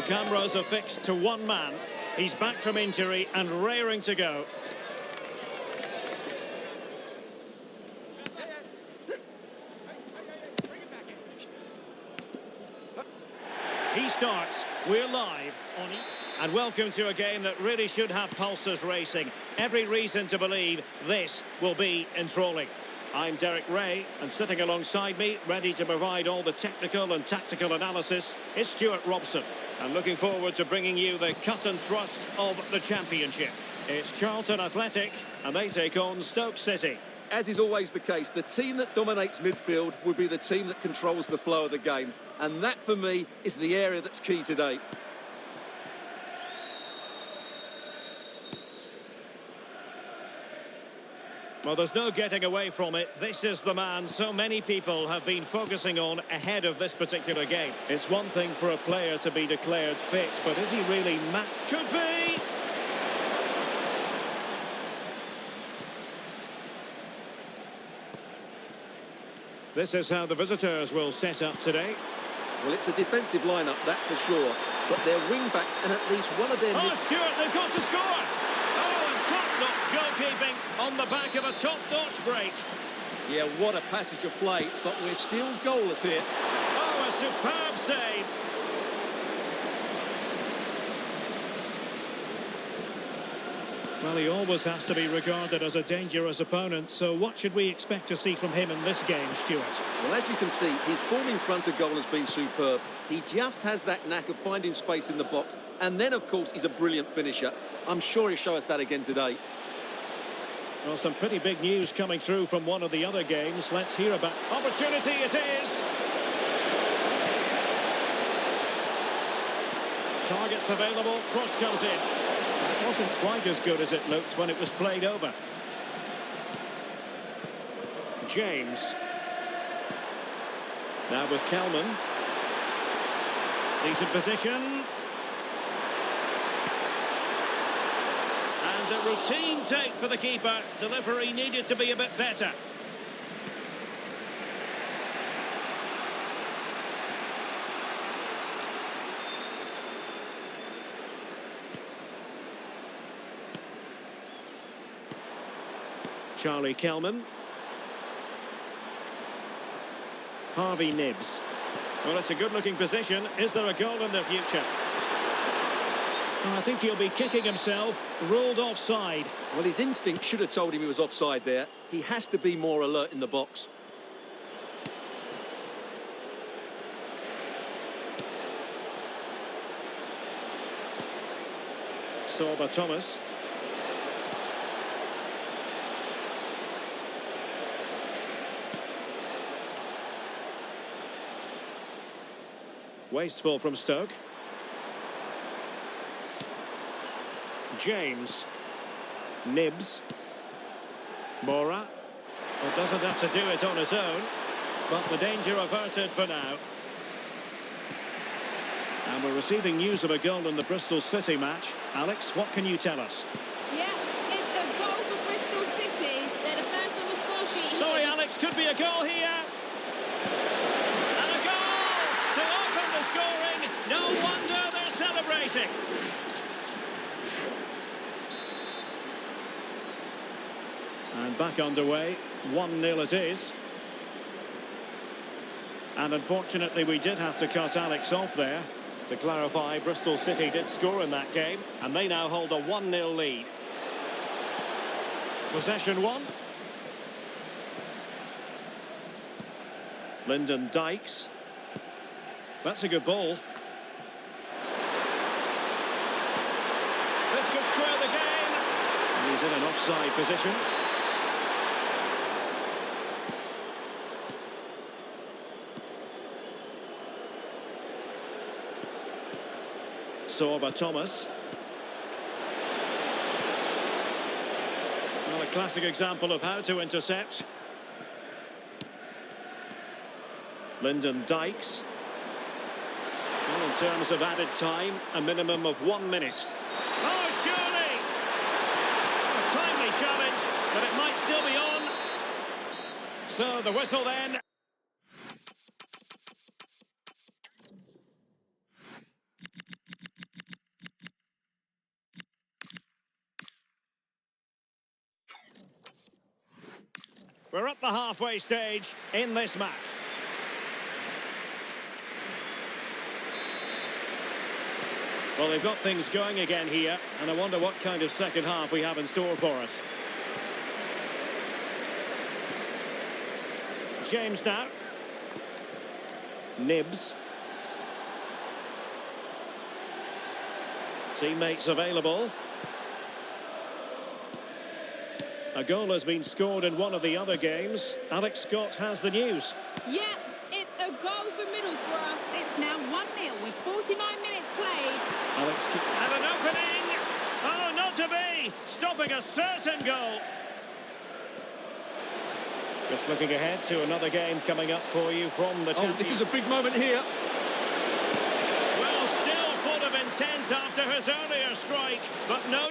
cameras are fixed to one man. He's back from injury and raring to go. He starts. We're live on and welcome to a game that really should have pulses racing. Every reason to believe this will be enthralling. I'm Derek Ray, and sitting alongside me, ready to provide all the technical and tactical analysis, is Stuart Robson. I'm looking forward to bringing you the cut and thrust of the Championship. It's Charlton Athletic, and they take on Stoke City. As is always the case, the team that dominates midfield will be the team that controls the flow of the game. And that, for me, is the area that's key today. Well, there's no getting away from it. This is the man so many people have been focusing on ahead of this particular game. It's one thing for a player to be declared fit, but is he really Could be! This is how the visitors will set up today. Well, it's a defensive lineup, that's for sure. But their wing-backs and at least one of their... Oh, Stuart, they've got to score! Top-notch goalkeeping on the back of a top-notch break. Yeah, what a passage of play, but we're still goalless here. Oh, a superb save. Well, he always has to be regarded as a dangerous opponent, so what should we expect to see from him in this game, Stuart? Well, as you can see, his form in front of goal has been superb. He just has that knack of finding space in the box, and then, of course, he's a brilliant finisher. I'm sure he'll show us that again today. Well, some pretty big news coming through from one of the other games. Let's hear about... Opportunity it is! Targets available, cross comes in. It wasn't quite as good as it looked when it was played over. James. Now with Kelman. Decent position. And a routine take for the keeper. Delivery needed to be a bit better. Charlie Kelman. Harvey Nibbs. Well, it's a good-looking position. Is there a goal in the future? Well, I think he'll be kicking himself. Ruled offside. Well, his instinct should have told him he was offside there. He has to be more alert in the box. Sorba Thomas. Wasteful from Stoke. James. Nibbs. Mora. Well, doesn't have to do it on his own, but the danger averted for now. And we're receiving news of a goal in the Bristol City match. Alex, what can you tell us? Yeah, it's a goal for Bristol City. They're the first on the score sheet here. Sorry, Alex, could be a goal here. And a goal to open the scoring. No wonder they're celebrating. And back underway. 1-0 it is. And unfortunately, we did have to cut Alex off there. To clarify, Bristol City did score in that game, and they now hold a 1-0 lead. Possession one. Lyndon Dykes. That's a good ball. This could square the game. And he's in an offside position. Sorba Thomas. Well, a classic example of how to intercept. Lyndon Dykes. Well, in terms of added time, a minimum of 1 minute. Oh, surely! A timely challenge, but it might still be on. So the whistle then. We're at the halfway stage in this match. Well, they've got things going again here, and I wonder what kind of second half we have in store for us. James now. Nibs. Teammates available. A goal has been scored in one of the other games. Alex Scott has the news. Yeah, it's a goal for Middlesbrough. It's now 1-0 with 49 minutes played. Alex and an opening. Oh, not to be. Stopping a certain goal. Just looking ahead to another game coming up for you from the Oh, this is a big moment here. Well, still full of intent after his earlier strike, but no...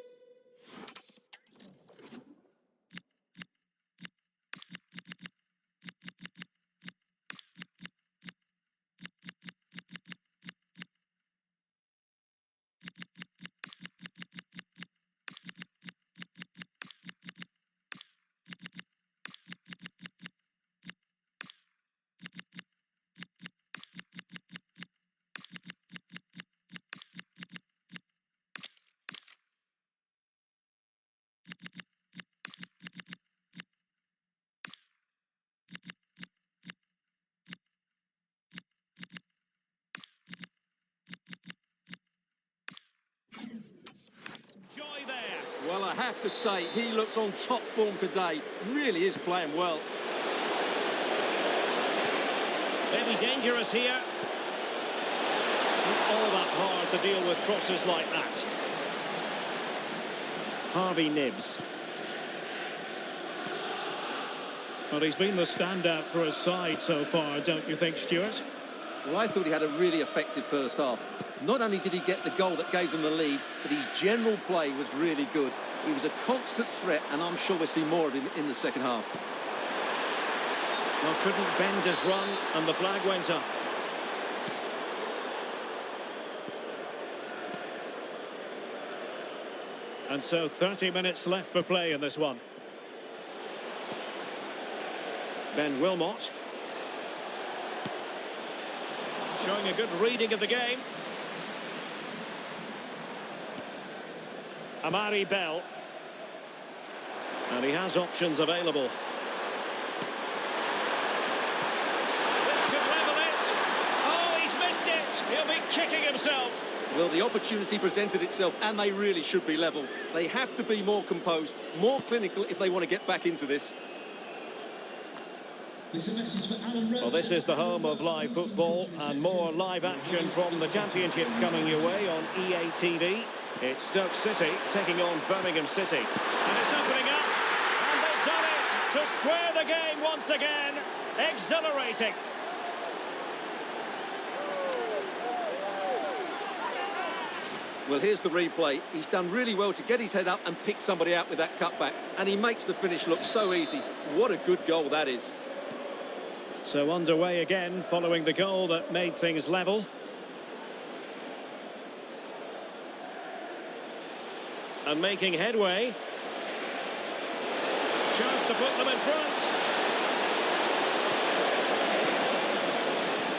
joy there. Well, I have to say, he looks on top form today. Really is playing well. Maybe dangerous here. Not all that hard to deal with crosses like that. Harvey Nibs. Well, he's been the standout for his side so far, don't you think, Stuart? Well, I thought he had a really effective first half. Not only did he get the goal that gave them the lead, but his general play was really good. He was a constant threat, and I'm sure we'll see more of him in the second half. Well, couldn't bend his run, and the flag went up. And so 30 minutes left for play in this one. Ben Wilmot. Showing a good reading of the game. Amari Bell. And he has options available. This could level it. Oh, he's missed it. He'll be kicking himself. Well, the opportunity presented itself, and they really should be level. They have to be more composed, more clinical if they want to get back into this. Well, this is the home of live football, and more live action from the Championship coming your way on EA TV. It's Stoke City taking on Birmingham City. And it's opening up, and they've done it to square the game once again. Exhilarating. Well, here's the replay. He's done really well to get his head up and pick somebody out with that cutback, and he makes the finish look so easy. What a good goal that is. So underway again following the goal that made things level. And making headway. Chance to put them in front.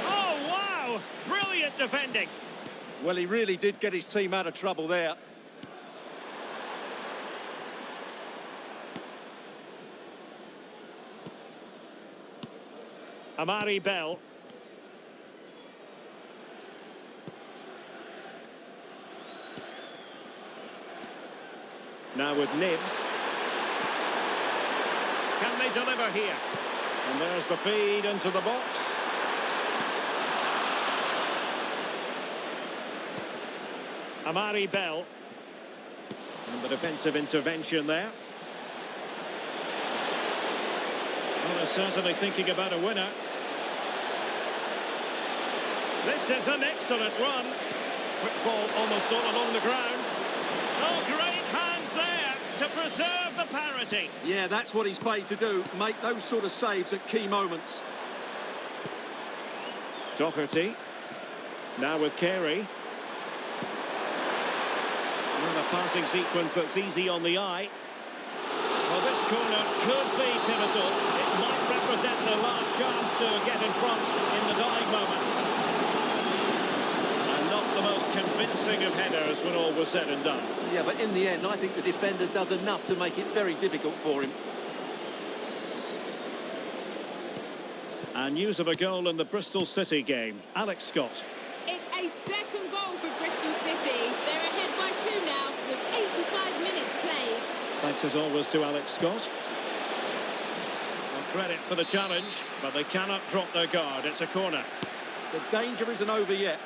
Oh, wow! Brilliant defending. Well, he really did get his team out of trouble there. Amari Bell. Now with Nibs. Can they deliver here? And there's the feed into the box. Amari Bell. And the defensive intervention there. Well, they're certainly thinking about a winner. This is an excellent run. Quick ball almost all along the ground. Oh, great hands there to preserve the parity. Yeah, that's what he's paid to do, make those sort of saves at key moments. Doherty. Now with Carey. And a passing sequence that's easy on the eye. Well, this corner could be pivotal. It might represent their last chance to get in front in the dying moments. And not the most convincing of headers when all was said and done. Yeah, but in the end, I think the defender does enough to make it very difficult for him. And news of a goal in the Bristol City game. Alex Scott. It's a second goal for Bristol City. They're ahead by 2 now with 85 minutes played. Thanks as always to Alex Scott. Well, credit for the challenge, but they cannot drop their guard. It's a corner. The danger isn't over yet.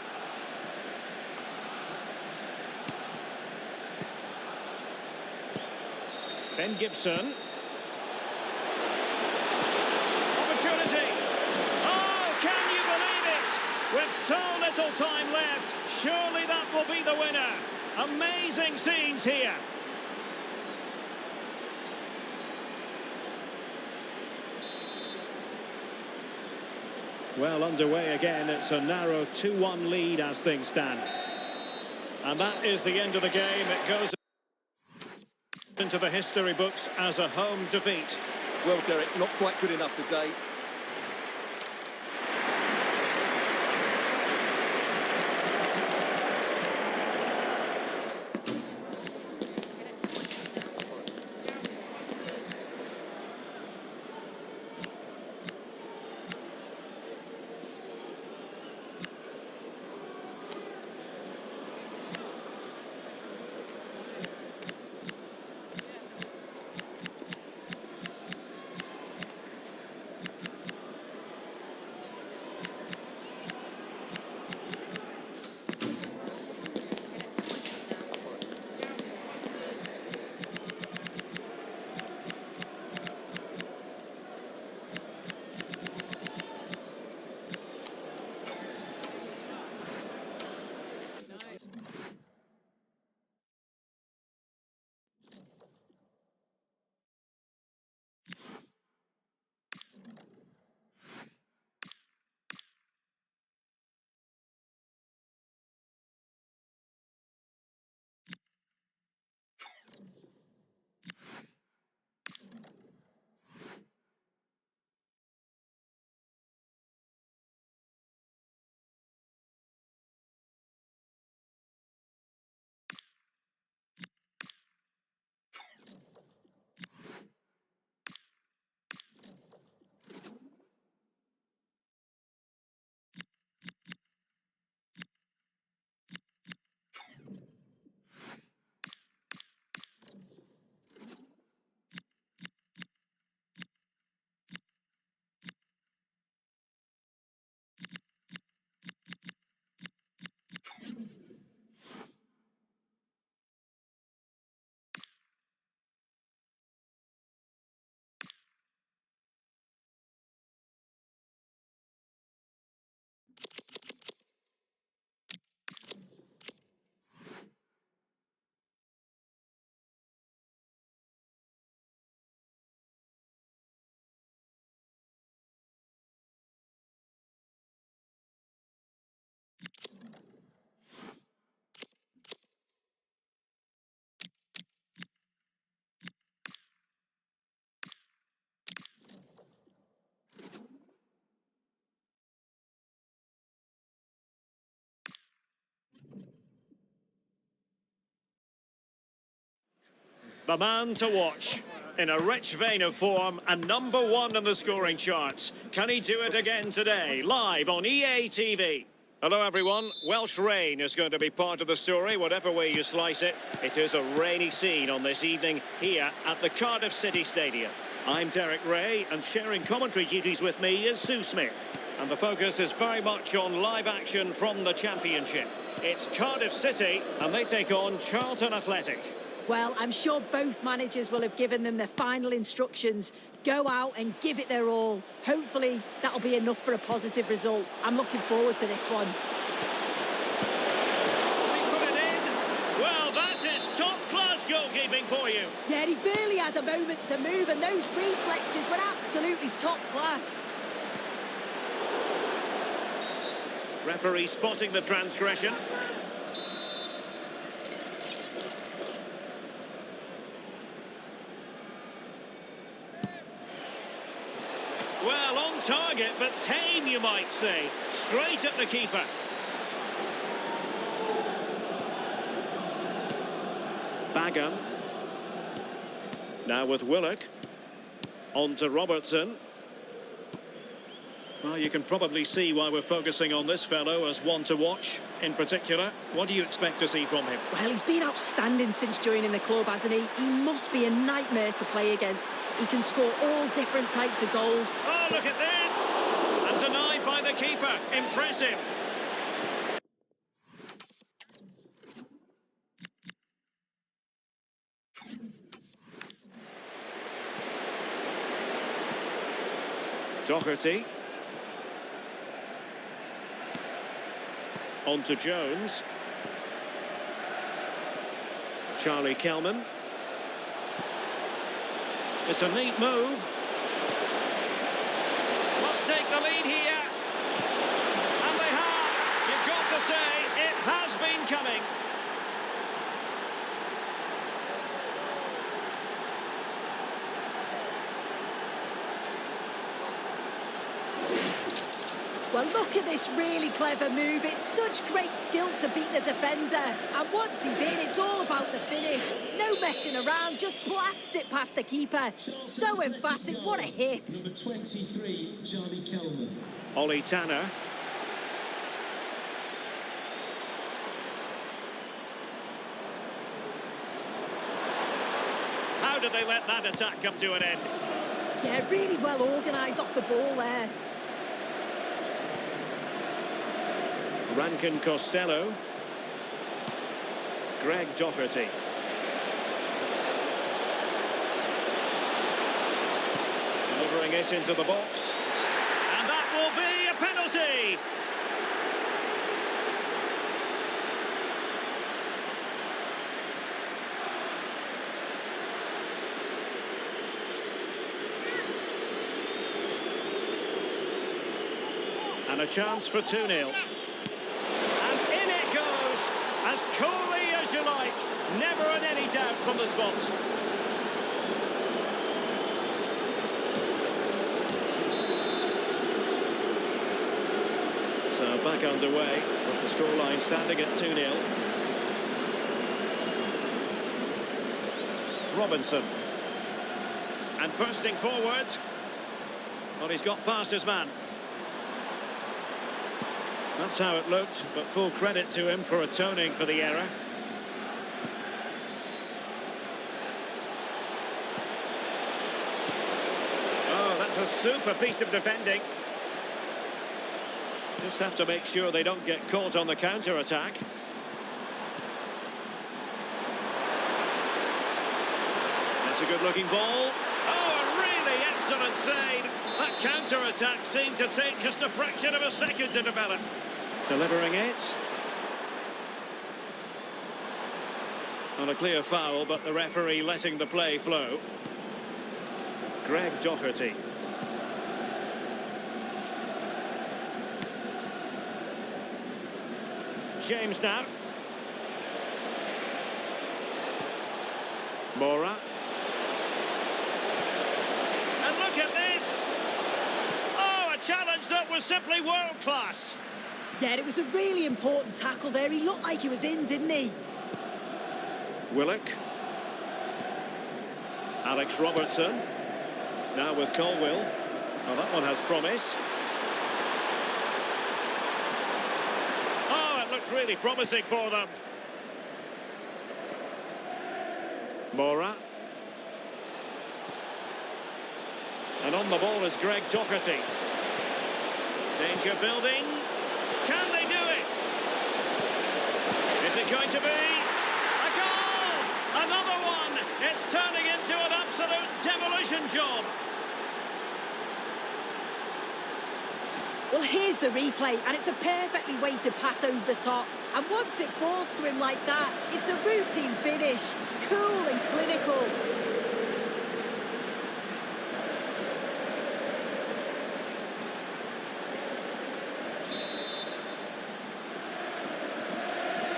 Ben Gibson. Opportunity. Oh, can you believe it? With so little time left, surely that will be the winner. Amazing scenes here. Well, underway again. It's a narrow 2-1 lead as things stand. And that is the end of the game. It goes into the history books as a home defeat. Well, Derek, not quite good enough today. The man to watch. In a rich vein of form and #1 in the scoring charts. Can he do it again today? Live on EA TV. Hello everyone. Welsh rain is going to be part of the story, whatever way you slice it. It is a rainy scene on this evening here at the Cardiff City Stadium. I'm Derek Ray, and sharing commentary duties with me is Sue Smith. And the focus is very much on live action from the Championship. It's Cardiff City, and they take on Charlton Athletic. Well, I'm sure both managers will have given them their final instructions. Go out and give it their all. Hopefully, that'll be enough for a positive result. I'm looking forward to this one. We put it in. Well, that is top-class goalkeeping for you. Yeah, he barely had a moment to move, and those reflexes were absolutely top class. Referee spotting the transgression. target, but tame, you might say. Straight at the keeper. Bagan. Now with Willock. On to Robertson. Well, you can probably see why we're focusing on this fellow as one to watch. In particular, what do you expect to see from him? Well, he's been outstanding since joining the club, hasn't he? He must be a nightmare to play against. He can score all different types of goals. Oh, look at this! And denied by the keeper. Impressive. Doherty. On to Jones. Charlie Kelman. It's a neat move. Must take the lead here. And they have. You've got to say, it has been coming. Well, look at this really clever move. It's such great skill to beat the defender. And once he's in, it's all about the finish. No messing around, just blasts it past the keeper. So emphatic, what a hit. Number 23, Charlie Kelman. Ollie Tanner. How did they let that attack come to an end? Yeah, really well organised off the ball there. Rankin Costello. Greg Doherty. Delivering it into the box. And that will be a penalty! And a chance for 2-0. As coolly as you like, never in any doubt from the spot. So back underway, with the scoreline standing at 2-0. Robinson. And bursting forward. Well, he's got past his man. That's how it looked, but full credit to him for atoning for the error. Oh, that's a super piece of defending. Just have to make sure they don't get caught on the counter-attack. That's a good-looking ball. Oh, a really excellent save. That counter-attack seemed to take just a fraction of a second to develop. Delivering it. On a clear foul, but the referee letting the play flow. Greg Doherty. James now. Mora. And look at this! Oh, a challenge that was simply world-class. Yeah, it was a really important tackle there. He looked like he was in, didn't he? Willock. Alex Robertson. Now with Colwill. Oh, that one has promise. Oh, it looked really promising for them. Mora. And on the ball is Greg Doherty. Danger building. Can they do it? Is it going to be a goal? Another one! It's turning into an absolute demolition job. Well, here's the replay, and it's a perfectly weighted pass over the top. And once it falls to him like that, it's a routine finish. Cool and clinical.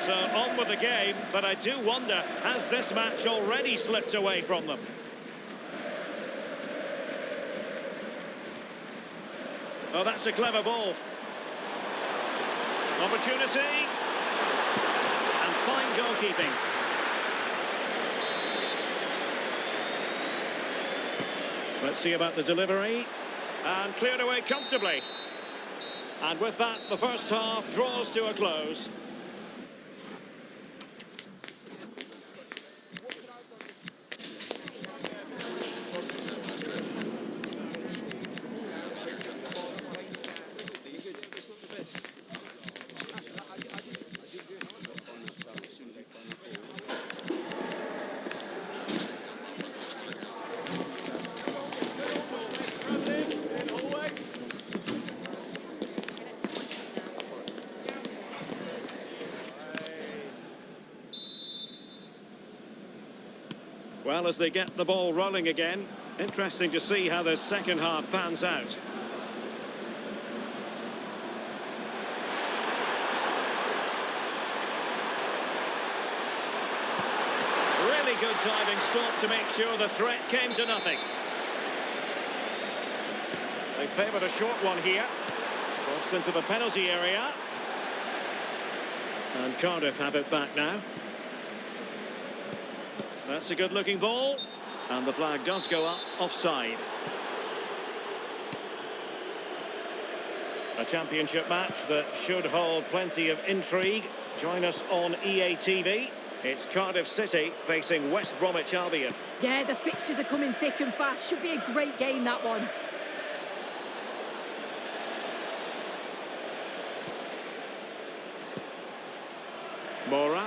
So on with the game, but I do wonder, has this match already slipped away from them? Oh, that's a clever ball. Opportunity. And fine goalkeeping. Let's see about the delivery. And cleared away comfortably. And with that, the first half draws to a close. Well, as they get the ball rolling again, interesting to see how the second half pans out. Really good diving stop to make sure the threat came to nothing. They favoured a short one here. Crossed into the penalty area. And Cardiff have it back now. That's a good-looking ball. And the flag does go up offside. A championship match that should hold plenty of intrigue. Join us on EA TV. It's Cardiff City facing West Bromwich Albion. Yeah, the fixtures are coming thick and fast. Should be a great game, that one. Mora.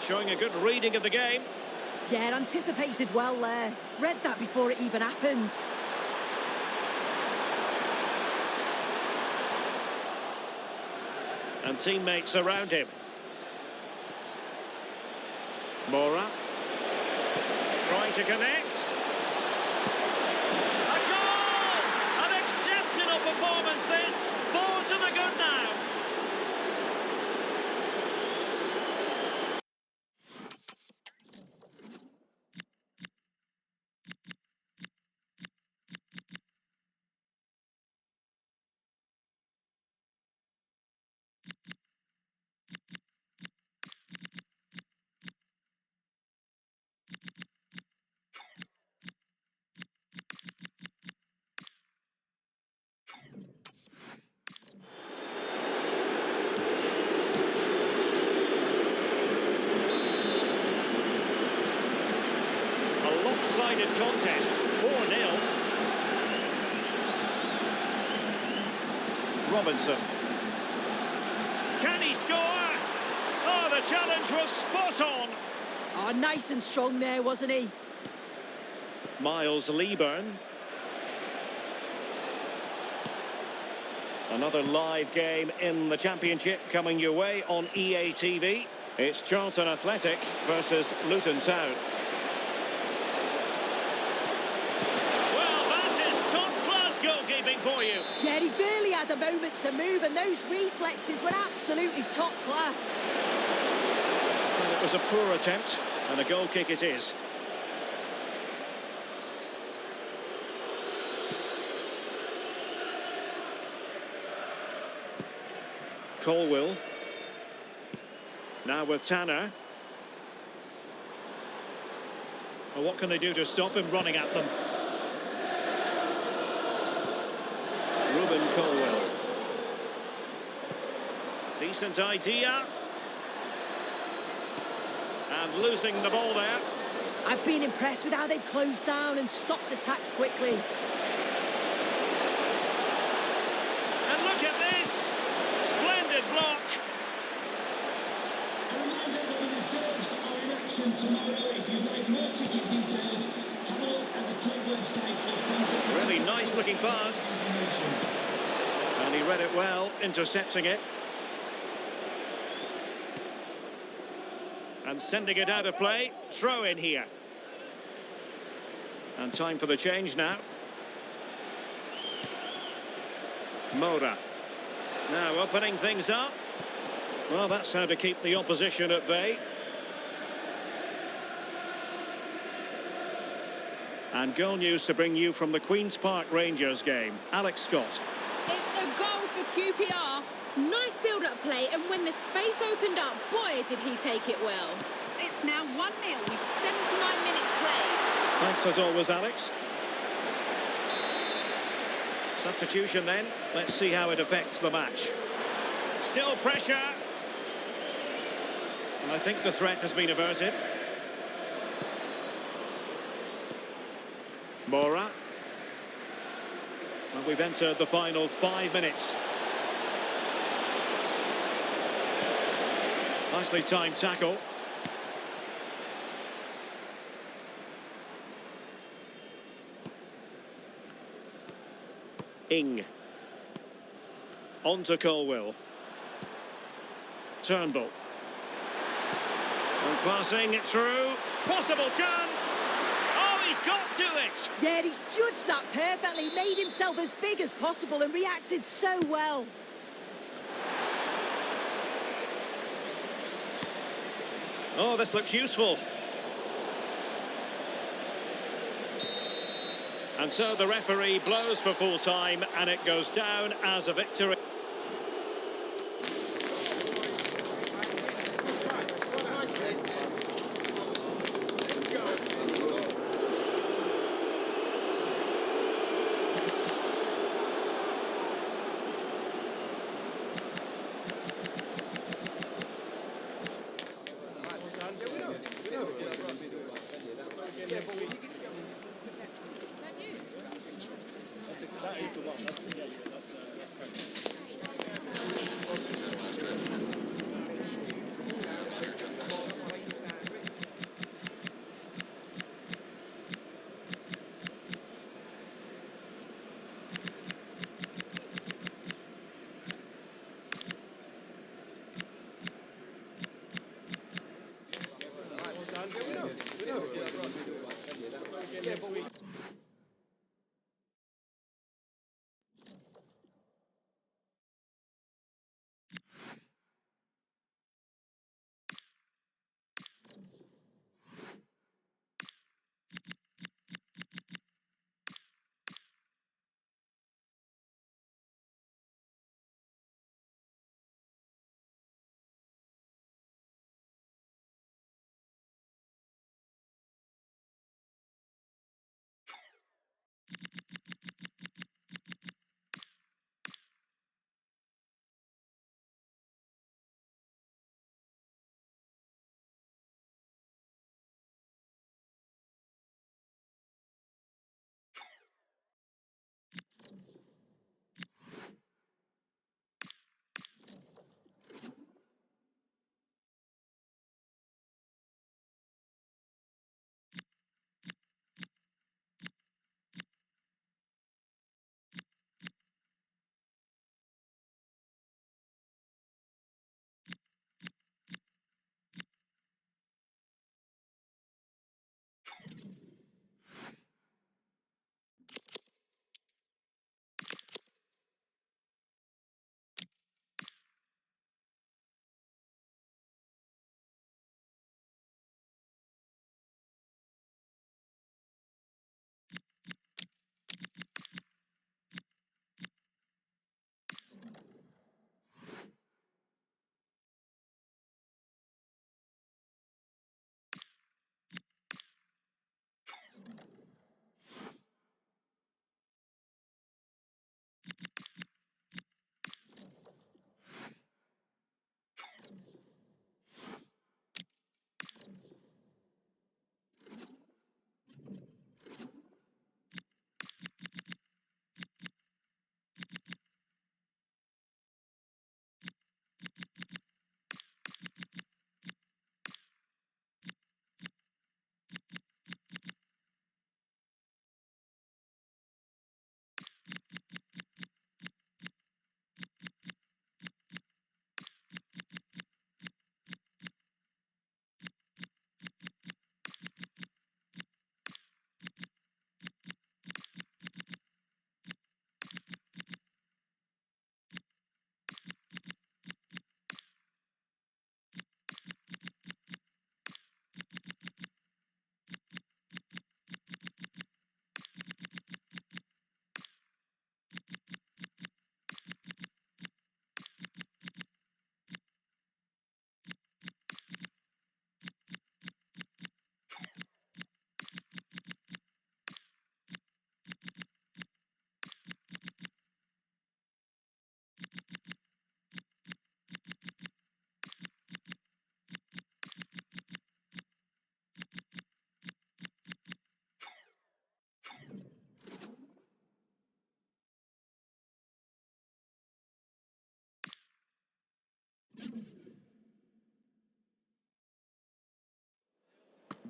Showing a good reading of the game. Yeah, anticipated well there. Read that before it even happened. And teammates around him. Mora. Trying to connect. A goal! An exceptional performance this. 4 to the good now. Lopsided contest, 4-0. Robinson. Can he score? Oh, the challenge was spot on. Oh, nice and strong there, wasn't he? Miles Leaburn. Another live game in the Championship coming your way on EA TV. It's Charlton Athletic versus Luton Town. Goalkeeping for you. Yeah, he barely had a moment to move, and those reflexes were absolutely top class. Well, it was a poor attempt, and a goal kick it is. Colwill. Now with Tanner. Well, what can they do to stop him running at them? Ruben Colwill. Decent idea. And losing the ball there. I've been impressed with how they've closed down and stopped attacks quickly. And look at this. Splendid block. A reminder that the reserves are in action tomorrow. If you'd like more ticket details, have a look at the club website or contact. Really nice looking pass. And he read it well, intercepting it. And sending it out of play. Throw in here. And time for the change now. Mora. Now opening things up. Well, that's how to keep the opposition at bay. And goal news to bring you from the Queen's Park Rangers game. Alex Scott. It's a goal for QPR. Nice build-up play, and when the space opened up, boy, did he take it well. It's now 1-0 with 79 minutes played. Thanks as always, Alex. Substitution then. Let's see how it affects the match. Still pressure. And I think the threat has been averted. Mora. And we've entered the final 5 minutes. Nicely timed tackle. Ing. On to Colwill. Turnbull. And passing it through. Possible chance. Oh, he's got to it. Yeah, he's judged that perfectly, made himself as big as possible and reacted so well. Oh, this looks useful. And so the referee blows for full time and it goes down as a victory.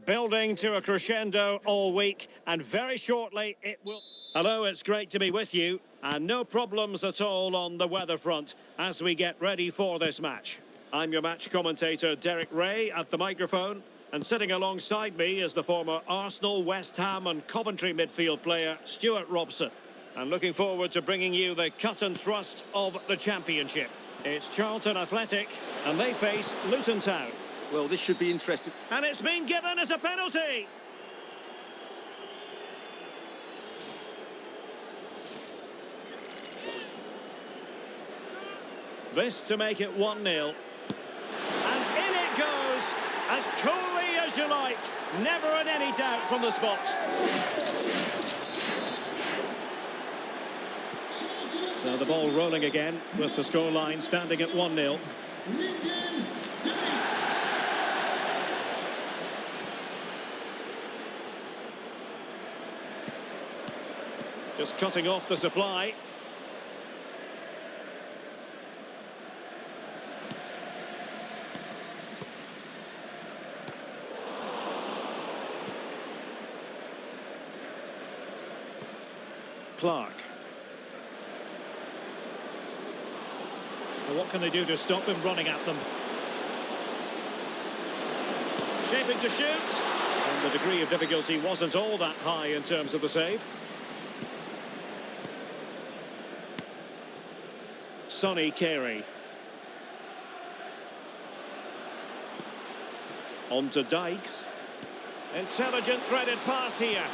Building to a crescendo all week, and very shortly it will... Hello, it's great to be with you, and no problems at all on the weather front as we get ready for this match. I'm your match commentator, Derek Ray, at the microphone, and sitting alongside me is the former Arsenal, West Ham and Coventry midfield player, Stuart Robson. And looking forward to bringing you the cut and thrust of the Championship. It's Charlton Athletic, and they face Luton Town. Well, this should be interesting. And it's been given as a penalty. This to make it 1-0. And in it goes, as coolly as you like. Never in any doubt from the spot. So the ball rolling again with the scoreline standing at 1-0. Just cutting off the supply. Clark. Well, what can they do to stop him running at them? Shaping to shoot. And the degree of difficulty wasn't all that high in terms of the save. Sonny Carey. On to Dykes. Intelligent threaded pass here.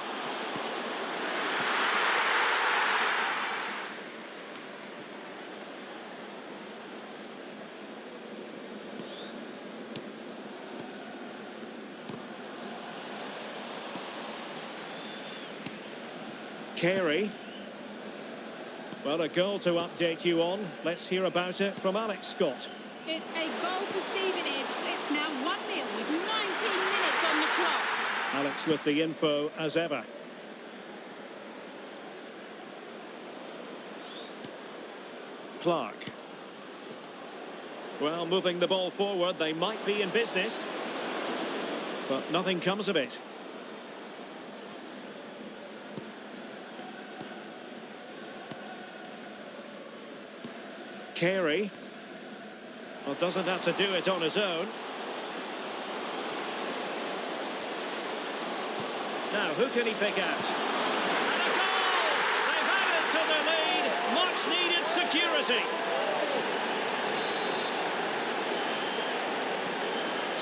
Carey. Well, a goal to update you on. Let's hear about it from Alex Scott. It's a goal for Stevenage. It's now 1-0 with 19 minutes on the clock. Alex with the info as ever. Clark. Well, moving the ball forward, they might be in business. But nothing comes of it. Carey. Well, doesn't have to do it on his own. Now, who can he pick out? And a goal! They've added to the lead. Much needed security.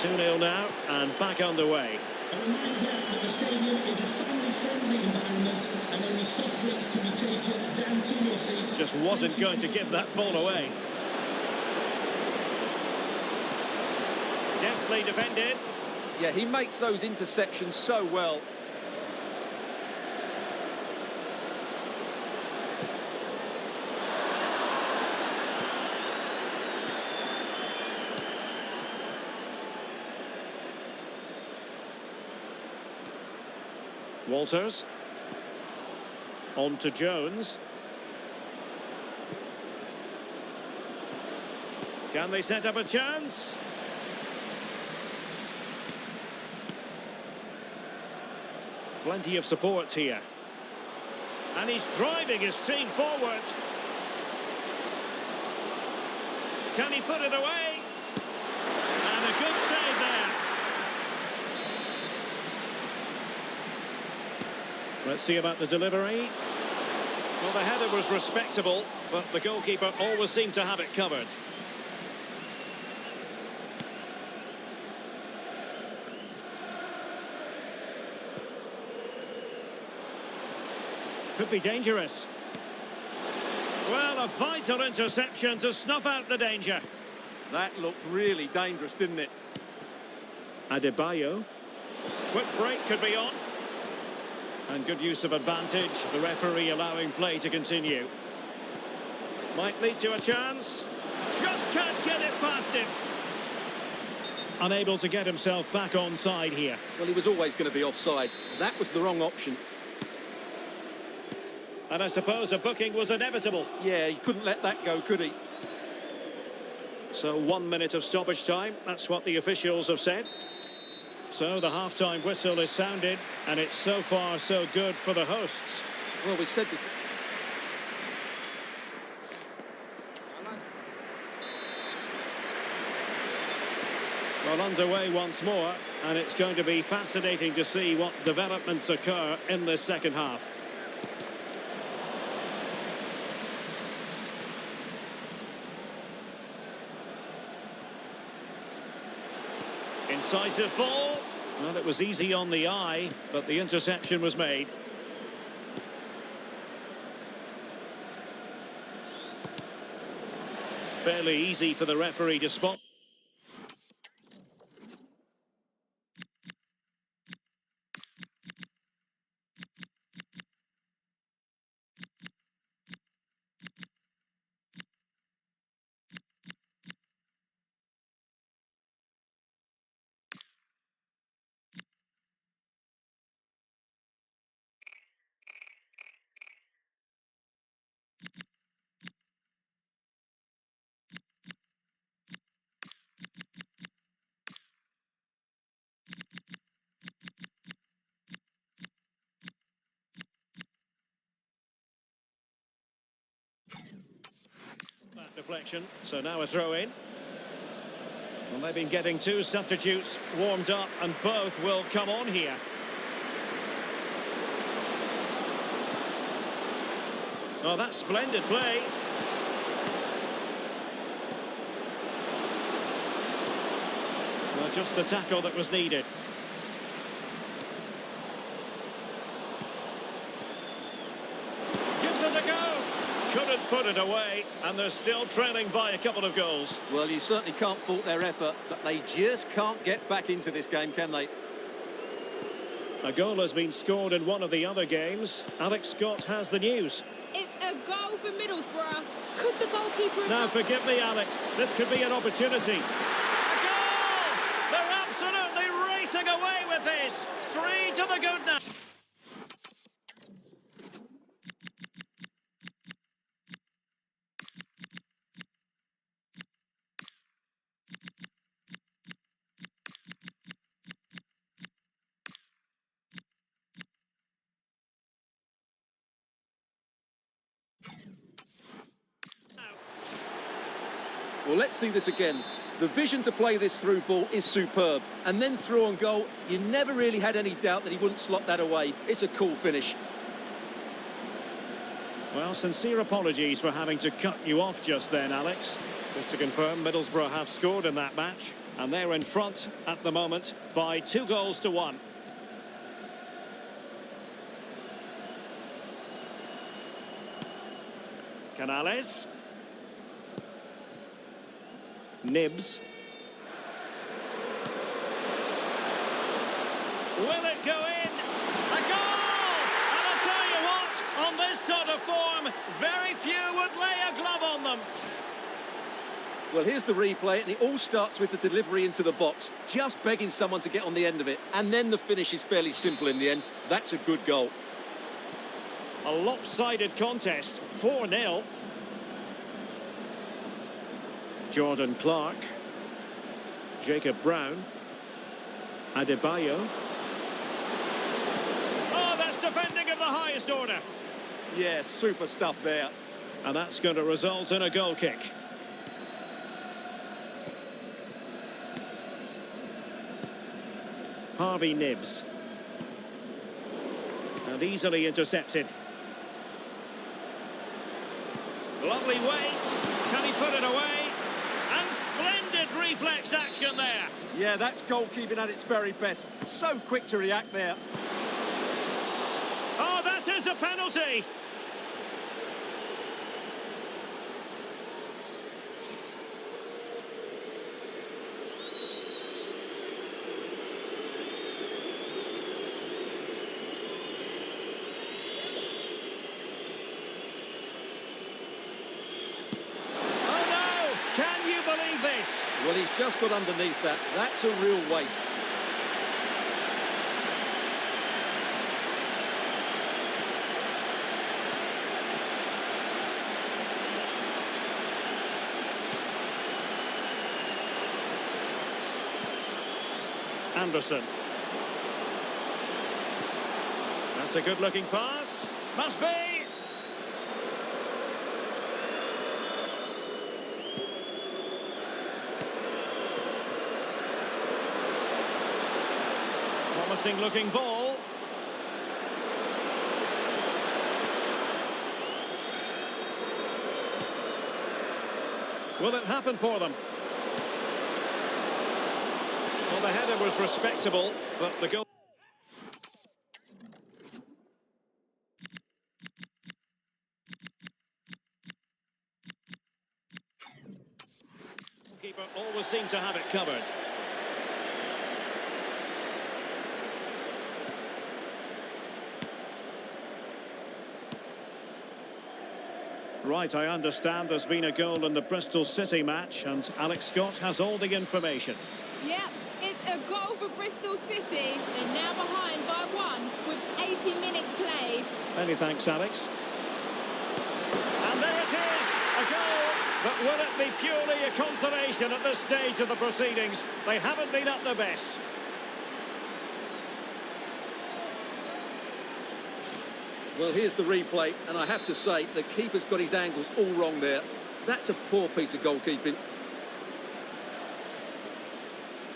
2-0 now, and back underway. A reminder that the stadium is a family-friendly environment and only soft drinks can be taken down to your seats. Just wasn't going to give that ball away. Deftly defended. Yeah, he makes those interceptions so well. Walters. On to Jones. Can they set up a chance? Plenty of support here. And he's driving his team forward. Can he put it away? And a good save there. Let's see about the delivery. Well, the header was respectable, but the goalkeeper always seemed to have it covered. Could be dangerous. Well, a vital interception to snuff out the danger. That looked really dangerous, didn't it? Adebayo. Quick break could be on. And good use of advantage. The referee allowing play to continue. Might lead to a chance. Just can't get it past him. Unable to get himself back on side here. Well, he was always going to be offside. That was the wrong option. And I suppose a booking was inevitable. Yeah, he couldn't let that go, could he? So 1 minute of stoppage time. That's what the officials have said. So the half-time whistle is sounded, and it's so far so good for the hosts. Well, we said before. Well, underway once more, and it's going to be fascinating to see what developments occur in the second half. Incisive ball. Well, it was easy on the eye, but the interception was made. Fairly easy for the referee to spot. That deflection, so now a throw in. Well, they've been getting two substitutes warmed up, and both will come on here. Oh, that's splendid play. Well, just the tackle that was needed. Gives it a go. Couldn't put it away, and they're still trailing by a couple of goals. Well, you certainly can't fault their effort, but they just can't get back into this game, can they? A goal has been scored in one of the other games. Alex Scott has the news. It's a goal for Middlesbrough. Could the goalkeeper have Now, forgive me, Alex. This could be an opportunity. A goal! They're absolutely racing away with this. 3 to the good now. Well, let's see this again. The vision to play this through ball is superb. And then through on goal, you never really had any doubt that he wouldn't slot that away. It's a cool finish. Well, sincere apologies for having to cut you off just then, Alex. Just to confirm, Middlesbrough have scored in that match, and they're in front at the moment by 2 goals to 1. Canales. Nibs. Will it go in? A goal! And I'll tell you what, on this sort of form, very few would lay a glove on them. Well, here's the replay, and it all starts with the delivery into the box, just begging someone to get on the end of it. And then the finish is fairly simple in the end. That's a good goal. A lopsided contest, 4-0. Jordan Clark. Jacob Brown. Adebayo. Oh, that's defending of the highest order. Yeah, super stuff there. And that's going to result in a goal kick. Harvey Nibs. And easily intercepted. Lovely weight. Can he put it away? And splendid reflex action there. Yeah, that's goalkeeping at its very best. So quick to react there. Oh, that is a penalty. Can you believe this? Well, he's just got underneath that. That's a real waste. Anderson. That's a good-looking pass. Must be. Promising-looking ball. Will it happen for them? Well, the header was respectable, but the goal... Keeper always seemed to have it covered. Right, I understand there's been a goal in the Bristol City match, and Alex Scott has all the information. Yep, it's a goal for Bristol City. They're now behind by 1 with 80 minutes played. Many thanks, Alex. And there it is, a goal. But will it be purely a consolation at this stage of the proceedings? They haven't been at their best. Well, here's the replay, and I have to say, the keeper's got his angles all wrong there. That's a poor piece of goalkeeping.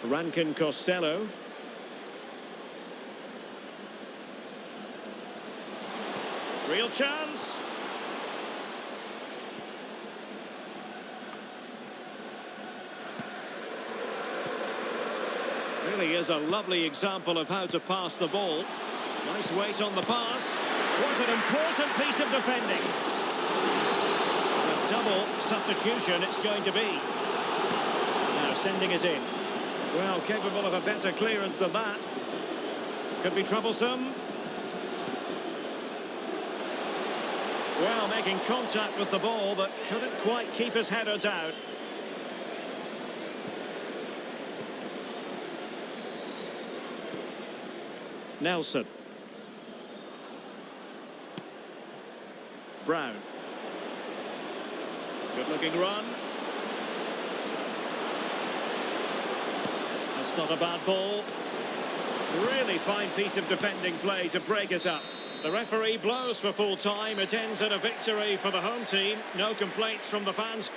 Rankin Costello. Real chance. Really is a lovely example of how to pass the ball. Nice weight on the pass. What an important piece of defending. A double substitution it's going to be. Now sending it in. Well, capable of a better clearance than that. Could be troublesome. Well, making contact with the ball, but couldn't quite keep his header down. Nelson. Brown. Good-looking run. That's not a bad ball. Really fine piece of defending play to break it up. The referee blows for full time. It ends in a victory for the home team. No complaints from the fans.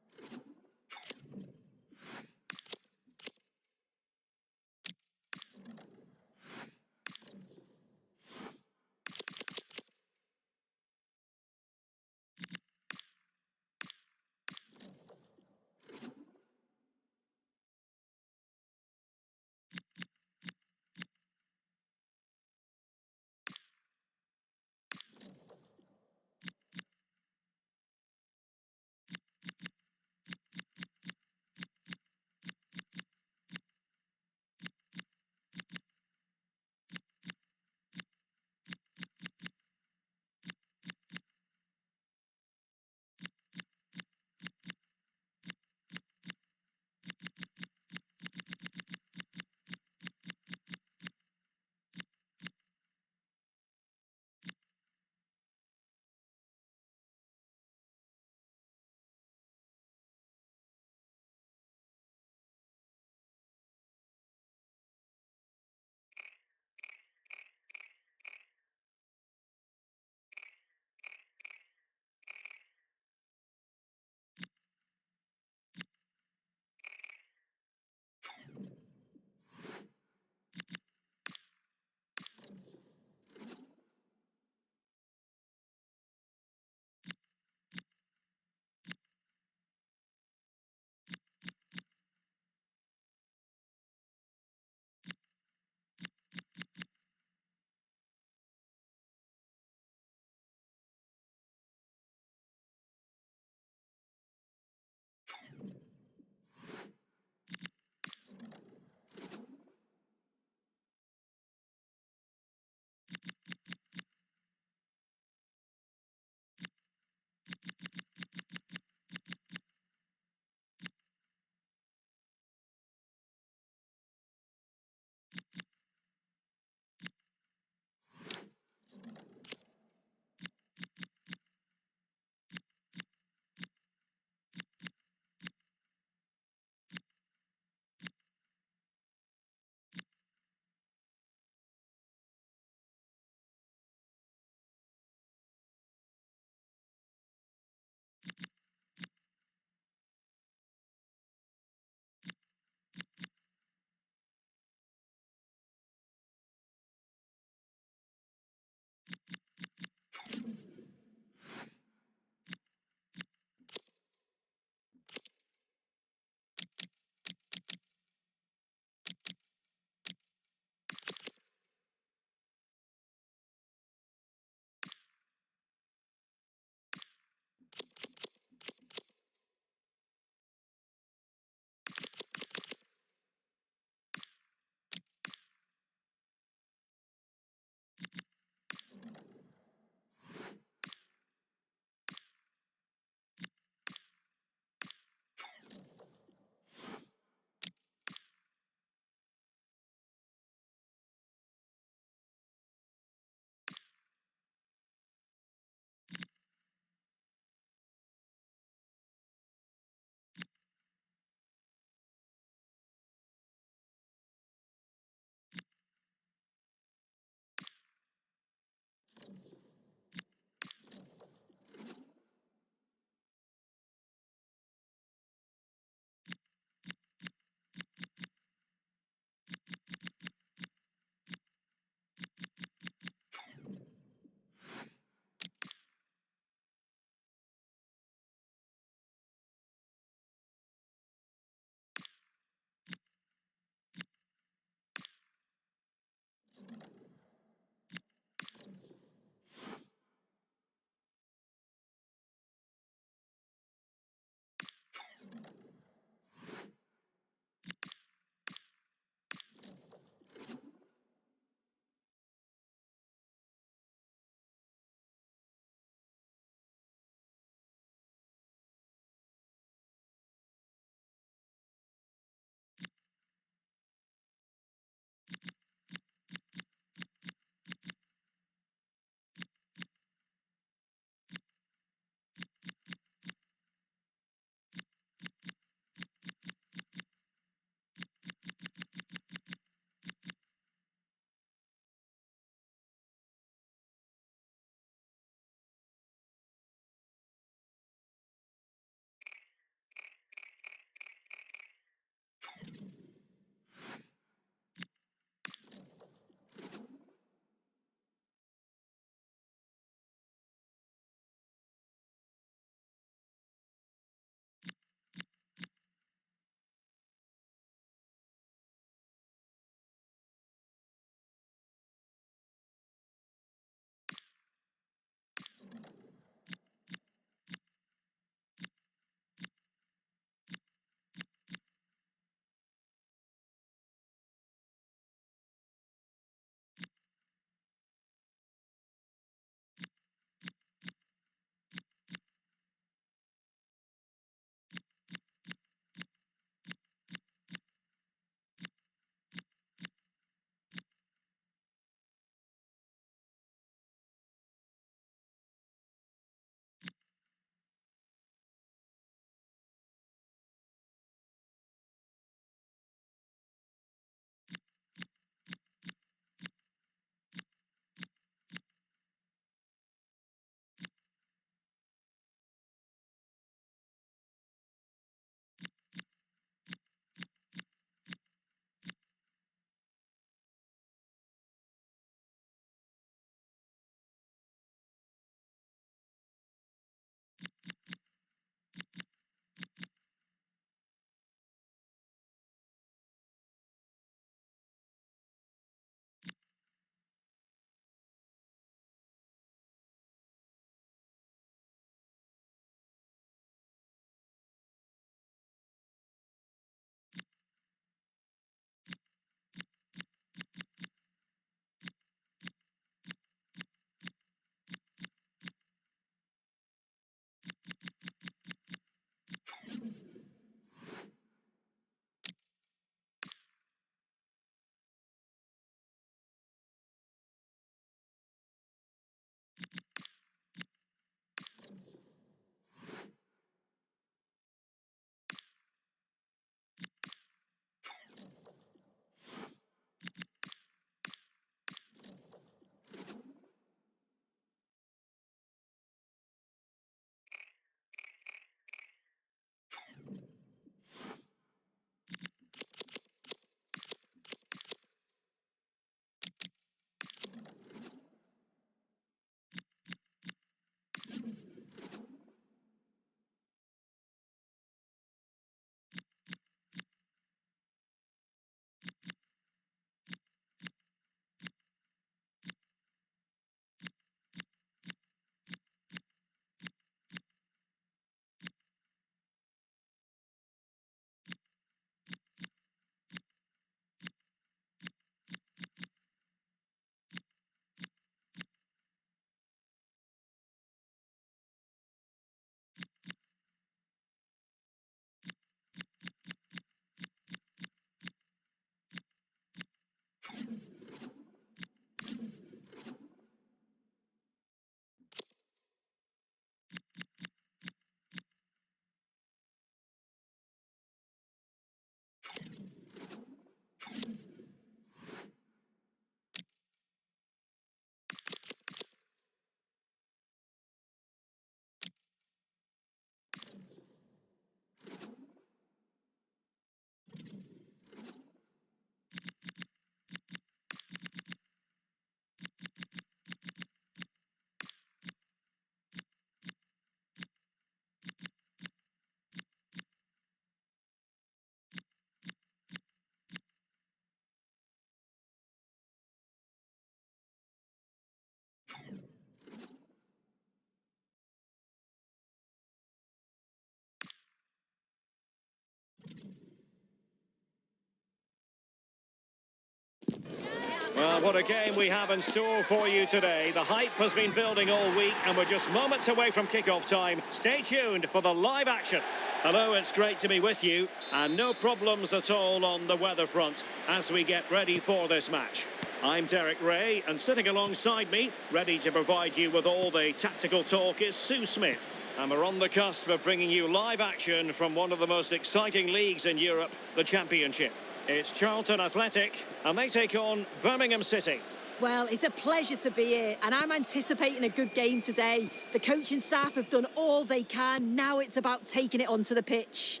Well, what a game we have in store for you today. The hype has been building all week and we're just moments away from kick-off time. Stay tuned for the live action. Hello, it's great to be with you, and no problems at all on the weather front as we get ready for this match. I'm Derek Ray, and sitting alongside me, ready to provide you with all the tactical talk, is Sue Smith. And we're on the cusp of bringing you live action from one of the most exciting leagues in Europe, the Championship. It's Charlton Athletic, and they take on Birmingham City. Well, it's a pleasure to be here, and I'm anticipating a good game today. The coaching staff have done all they can. Now it's about taking it onto the pitch.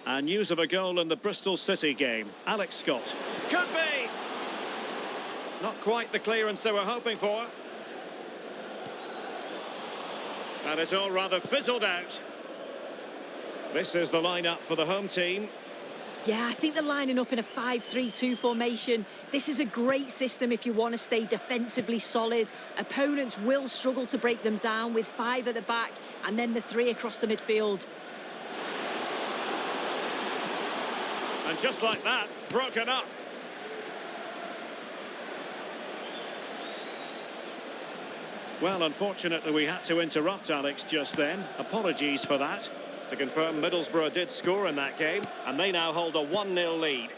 And news of a goal in the Bristol City game. Alex Scott. Could be! Not quite the clearance they were hoping for. And it's all rather fizzled out. This is the lineup for the home team. Yeah, I think they're lining up in a 5-3-2 formation. This is a great system if you want to stay defensively solid. Opponents will struggle to break them down with 5 at the back and then the 3 across the midfield. And just like that, broken up. Well, unfortunately, we had to interrupt Alex just then. Apologies for that. To confirm, Middlesbrough did score in that game, and they now hold a 1-0 lead.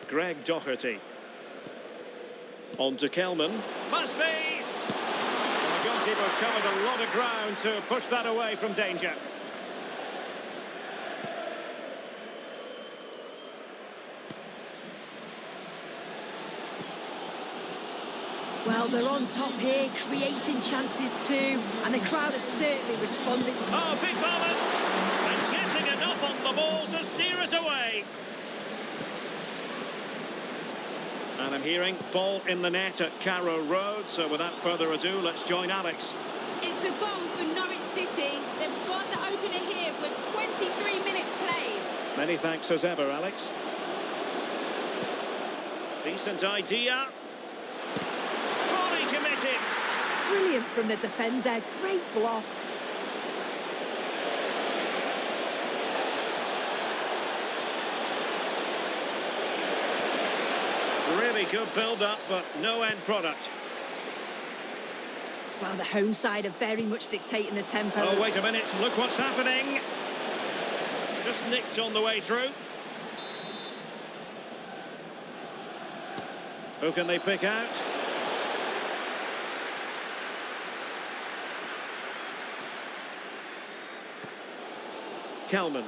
Greg Doherty. On to Kelman. Must be! And the goalkeeper covered a lot of ground to push that away from danger. Well, they're on top here, creating chances too, and the crowd has certainly responded. Oh, big moment! And getting enough on the ball to steer us away. And I'm hearing ball in the net at Carrow Road, so without further ado, let's join Alex. It's a goal for Norwich City. They've scored the opener here with 23 minutes played. Many thanks as ever, Alex. Decent idea. Fully committed. Brilliant from the defender, great block. Really good build-up, but no end product. Well, the home side are very much dictating the tempo. Oh, wait a minute. Look what's happening. Just nicked on the way through. Who can they pick out? Kelman.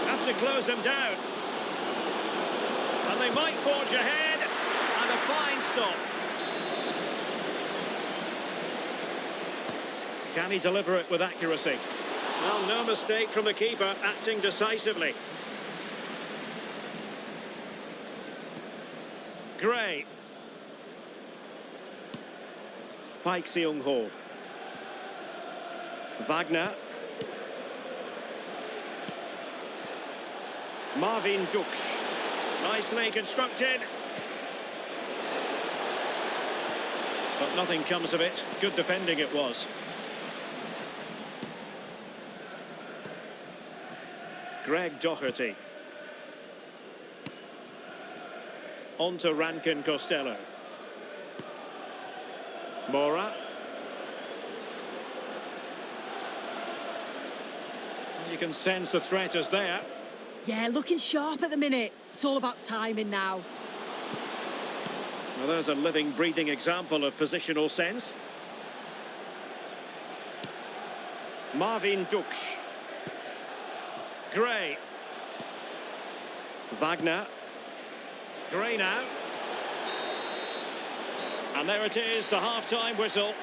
Have to close them down. And they might forge ahead. And a fine stop. Can he deliver it with accuracy? Well, no mistake from the keeper, acting decisively. Gray. Paik Seung-ho. Wagner. Marvin Duksch. Nicely constructed. But nothing comes of it. Good defending it was. Greg Doherty. On to Rankin Costello. Mora. You can sense the threat is there. Yeah, looking sharp at the minute. It's all about timing now. Well, there's a living, breathing example of positional sense. Marvin Duksch. Gray. Wagner. Gray now. And there it is, the half-time whistle.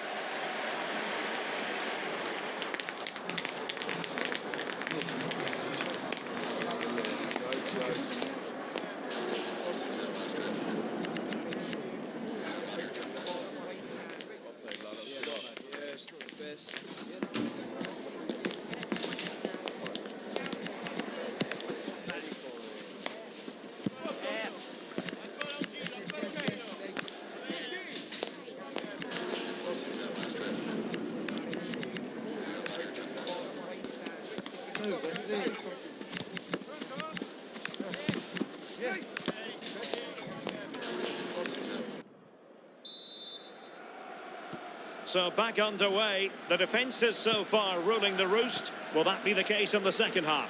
So back underway. The defence is so far ruling the roost. Will that be the case in the second half?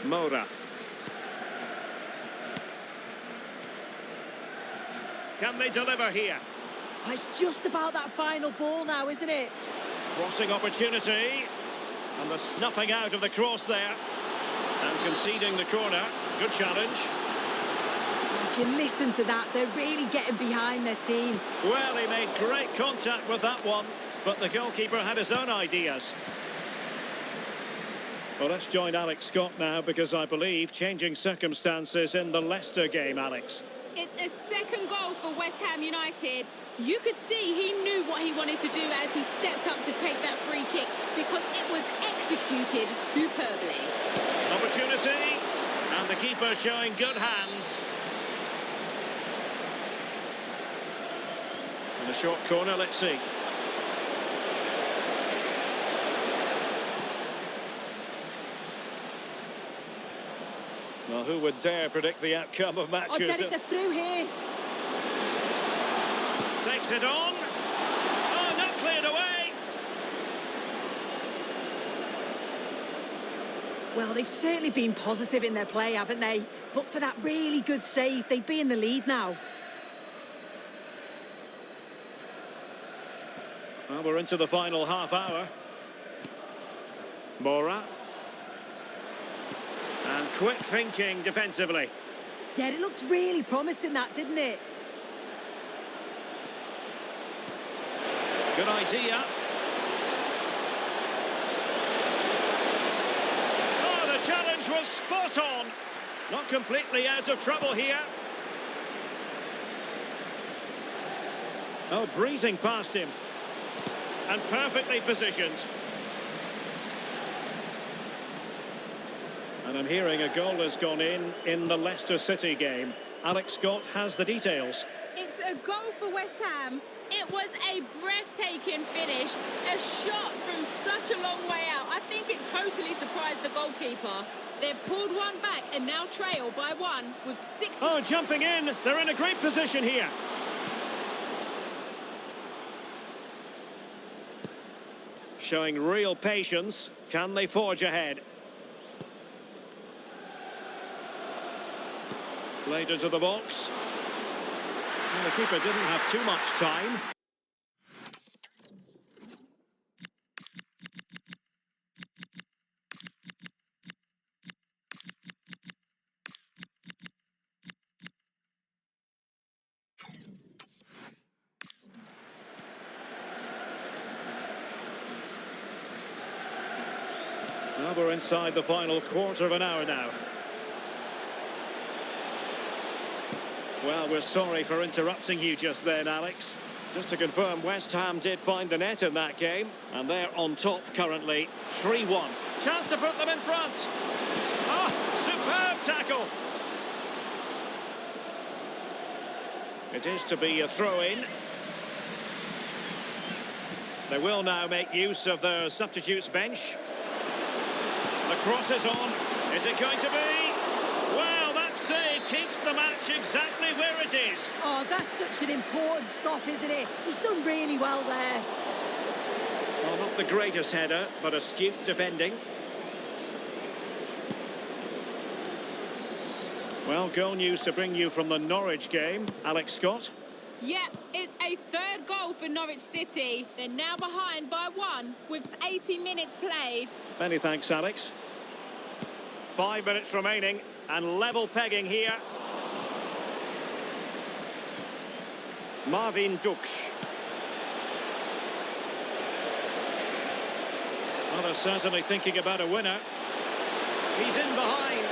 Moura. Can they deliver here? Oh, it's just about that final ball now, isn't it? Crossing opportunity. And the snuffing out of the cross there. And conceding the corner. Good challenge. If you listen to that, they're really getting behind their team. Well, he made great contact with that one, but the goalkeeper had his own ideas. Well, let's join Alex Scott now, because I believe changing circumstances in the Leicester game, Alex. It's a second goal for West Ham United. You could see he knew what he wanted to do as he stepped up to take that free kick, because it was executed superbly. Opportunity, and the keeper showing good hands. And a short corner, let's see. Well, who would dare predict the outcome of matches? Oh, Derek, they're through here. Takes it on. Oh, not cleared away. Well, they've certainly been positive in their play, haven't they? But for that really good save, they'd be in the lead now. Well, we're into the final half hour. Moura. And quick thinking defensively. Yeah, it looked really promising, that, didn't it? Good idea. Oh, the challenge was spot on. Not completely out of trouble here. Oh, breezing past him. And perfectly positioned. And I'm hearing a goal has gone in the Leicester City game. Alex Scott has the details. It's a goal for West Ham. It was a breathtaking finish. A shot from such a long way out. I think it totally surprised the goalkeeper. They've pulled one back and now trail by one with 60... Oh, jumping in. They're in a great position here. Showing real patience. Can they forge ahead? Played into the box. Well, the keeper didn't have too much time. Well, we're inside the final quarter of an hour now. Well, we're sorry for interrupting you just then, Alex. Just to confirm, West Ham did find the net in that game, and they're on top currently, 3-1. Chance to put them in front. Oh, superb tackle. It is to be a throw-in. They will now make use of their substitutes bench. The cross is on. Is it going to be? Well, that save keeps the match exactly where it is. Oh, that's such an important stop, isn't it? He's done really well there. Well, not the greatest header, but astute defending. Well, goal news to bring you from the Norwich game. Alex Scott. Yep, it's a third goal for Norwich City. They're now behind by one with 80 minutes played. Many thanks, Alex. 5 minutes remaining and level pegging here. Marvin Duksch. Well, they're certainly thinking about a winner. He's in behind.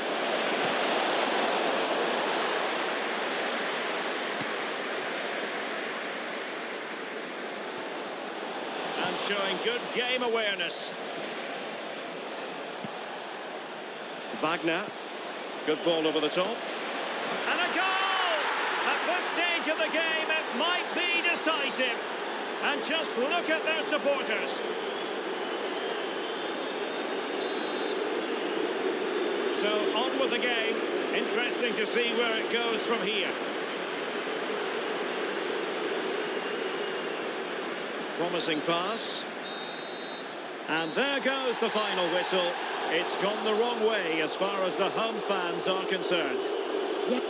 And showing good game awareness. Wagner. Good ball over the top. And a goal! At this stage of the game, it might be decisive. And just look at their supporters. So on with the game. Interesting to see where it goes from here. Promising pass. And there goes the final whistle. It's gone the wrong way as far as the home fans are concerned. Yeah.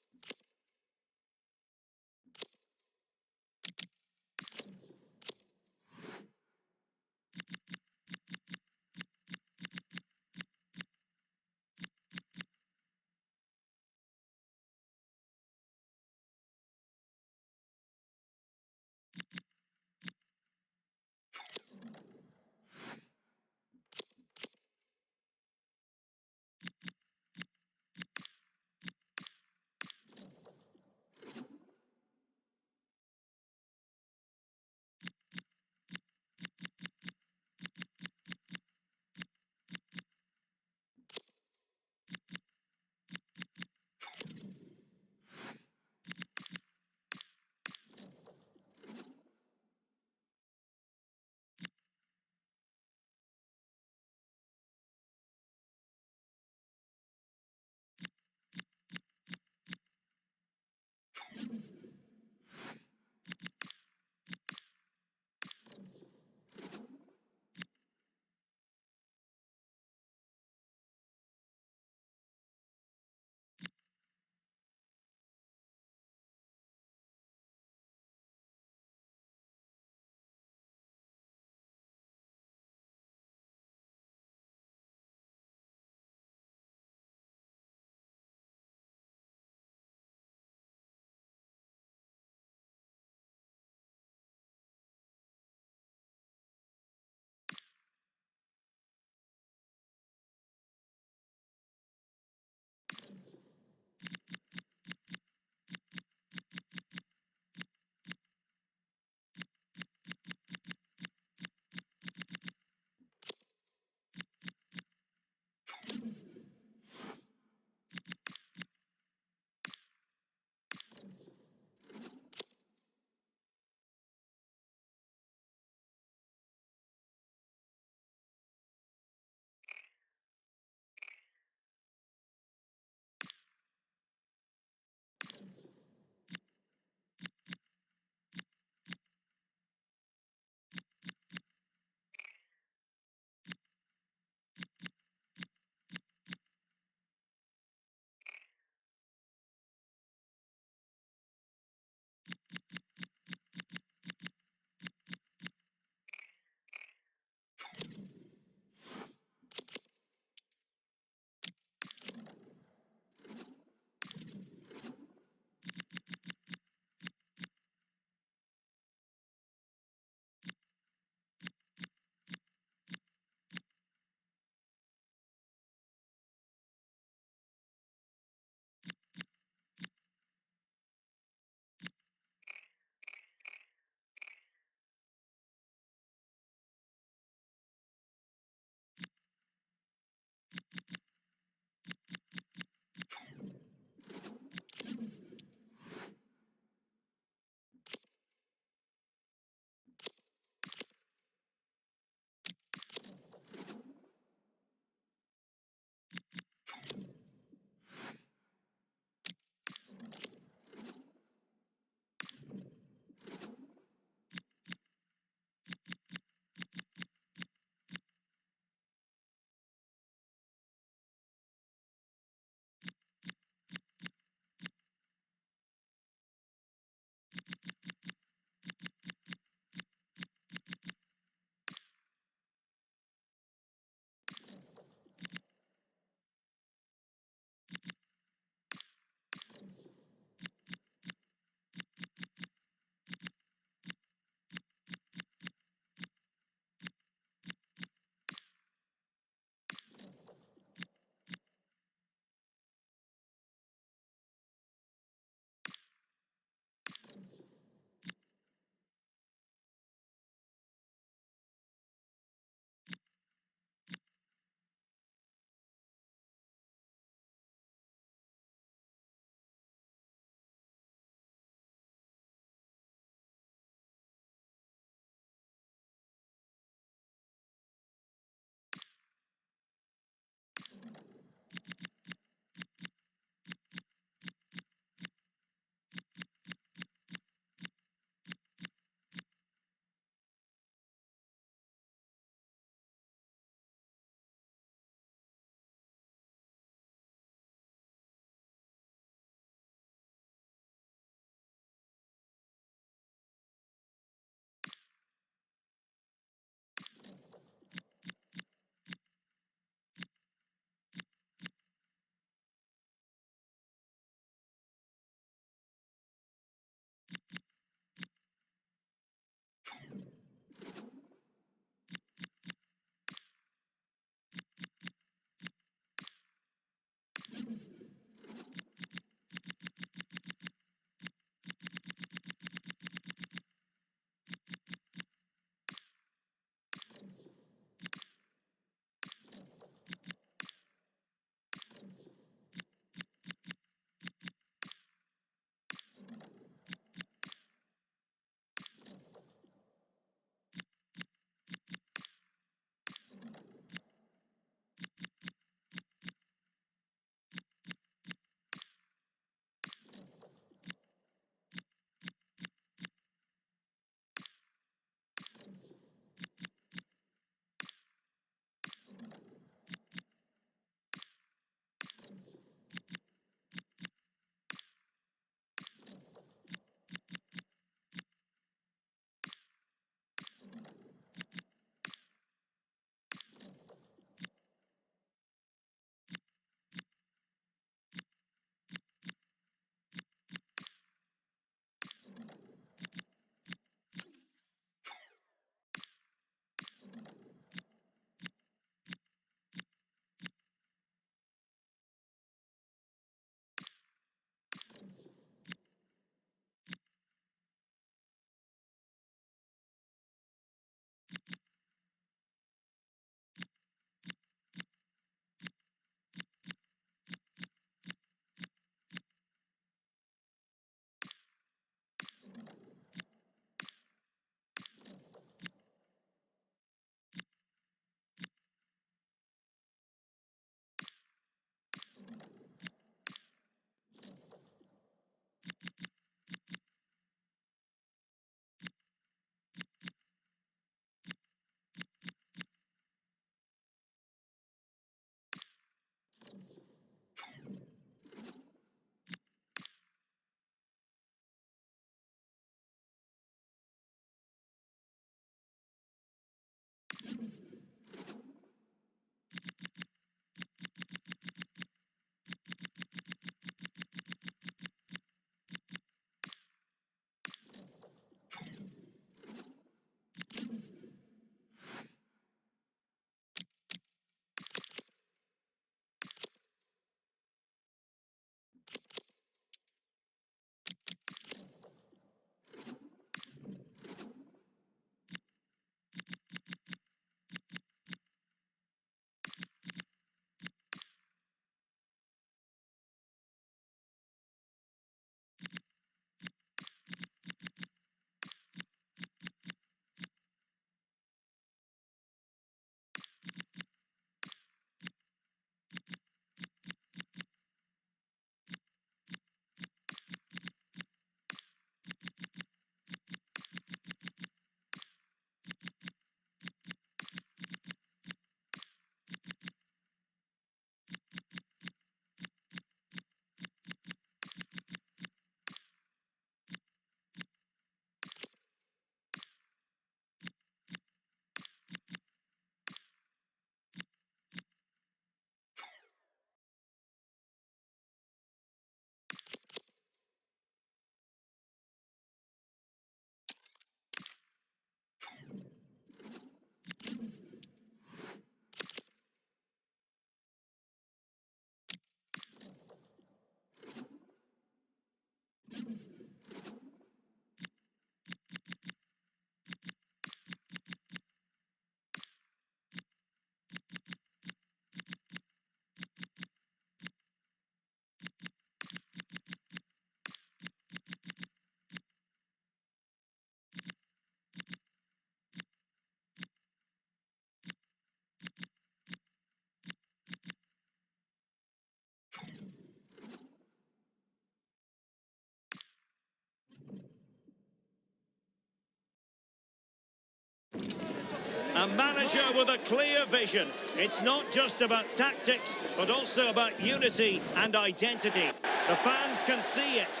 A manager with a clear vision. It's not just about tactics, but also about unity and identity. The fans can see it.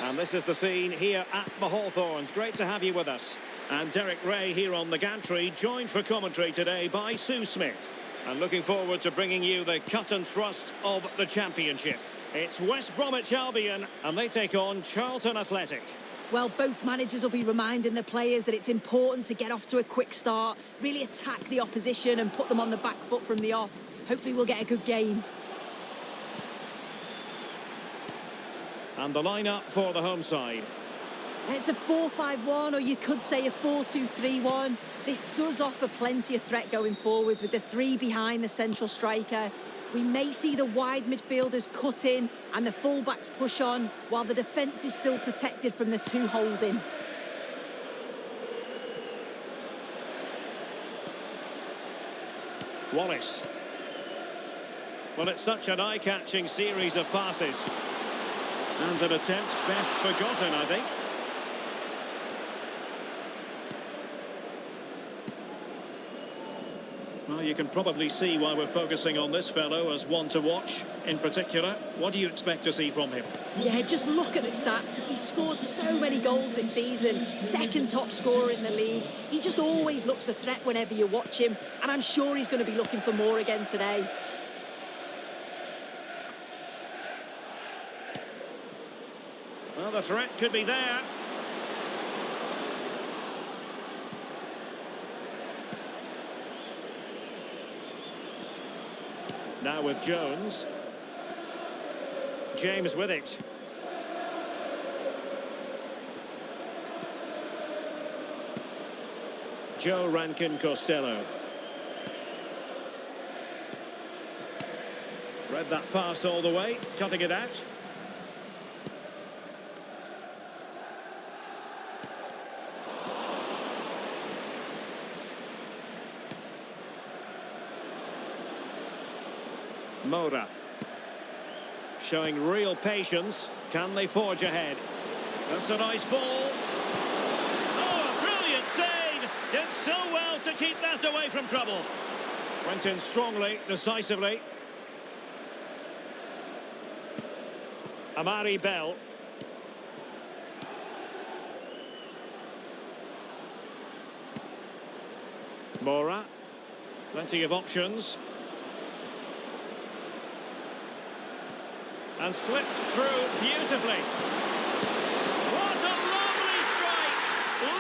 And this is the scene here at the Hawthorns. Great to have you with us. And Derek Ray here on the gantry, joined for commentary today by Sue Smith. And looking forward to bringing you the cut and thrust of the championship. It's West Bromwich Albion, and they take on Charlton Athletic. Well, both managers will be reminding the players that it's important to get off to a quick start, really attack the opposition and put them on the back foot from the off. Hopefully we'll get a good game. And the lineup for the home side. It's a 4-5-1, or you could say a 4-2-3-1. This does offer plenty of threat going forward with the three behind the central striker. We may see the wide midfielders cut in and the fullbacks push on, while the defence is still protected from the two holding. Wallace. Well, it's such an eye-catching series of passes. And an attempt best forgotten, I think. Well, you can probably see why we're focusing on this fellow as one to watch in particular. What do you expect to see from him? Yeah, just look at the stats. He's scored so many goals this season. Second top scorer in the league. He just always looks a threat whenever you watch him. And I'm sure he's going to be looking for more again today. Well, the threat could be there. Now with Jones. James with it. Joe Rankin Costello. Read that pass all the way, cutting it out. Moura. Showing real patience. Can they forge ahead? That's a nice ball. Oh, a brilliant save! Did so well to keep that away from trouble. Went in strongly, decisively. Amari Bell. Moura. Plenty of options. And slipped through beautifully. What a lovely strike!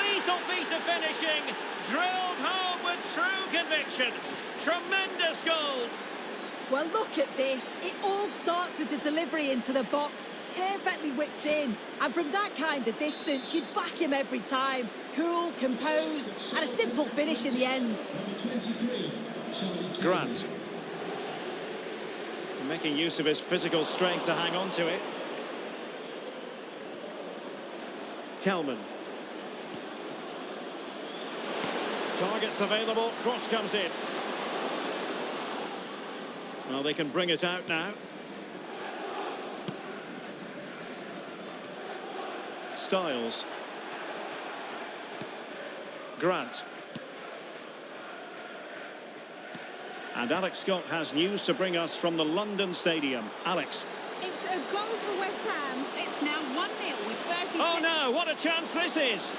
Lethal piece of finishing, drilled home with true conviction. Tremendous goal. Well, look at this. It all starts with the delivery into the box, perfectly whipped in. And from that kind of distance, you'd back him every time. Cool, composed, and a simple finish in the end. Grant. Making use of his physical strength to hang on to it. Kelman. Targets available, cross comes in. Well, they can bring it out now. Styles. Grant. And Alex Scott has news to bring us from the London Stadium. Alex. It's a goal for West Ham. It's now 1-0 with 30 seconds. Oh no, what a chance this is!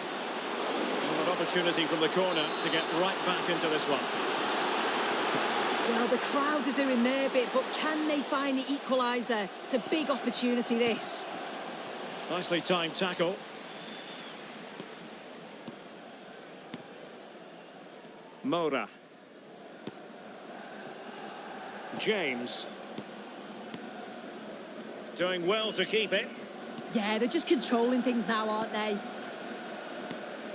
An opportunity from the corner to get right back into this one. Well, the crowd are doing their bit, but can they find the equaliser? It's a big opportunity, this. Nicely timed tackle. Moura. James. Doing well to keep it. Yeah, they're just controlling things now, aren't they?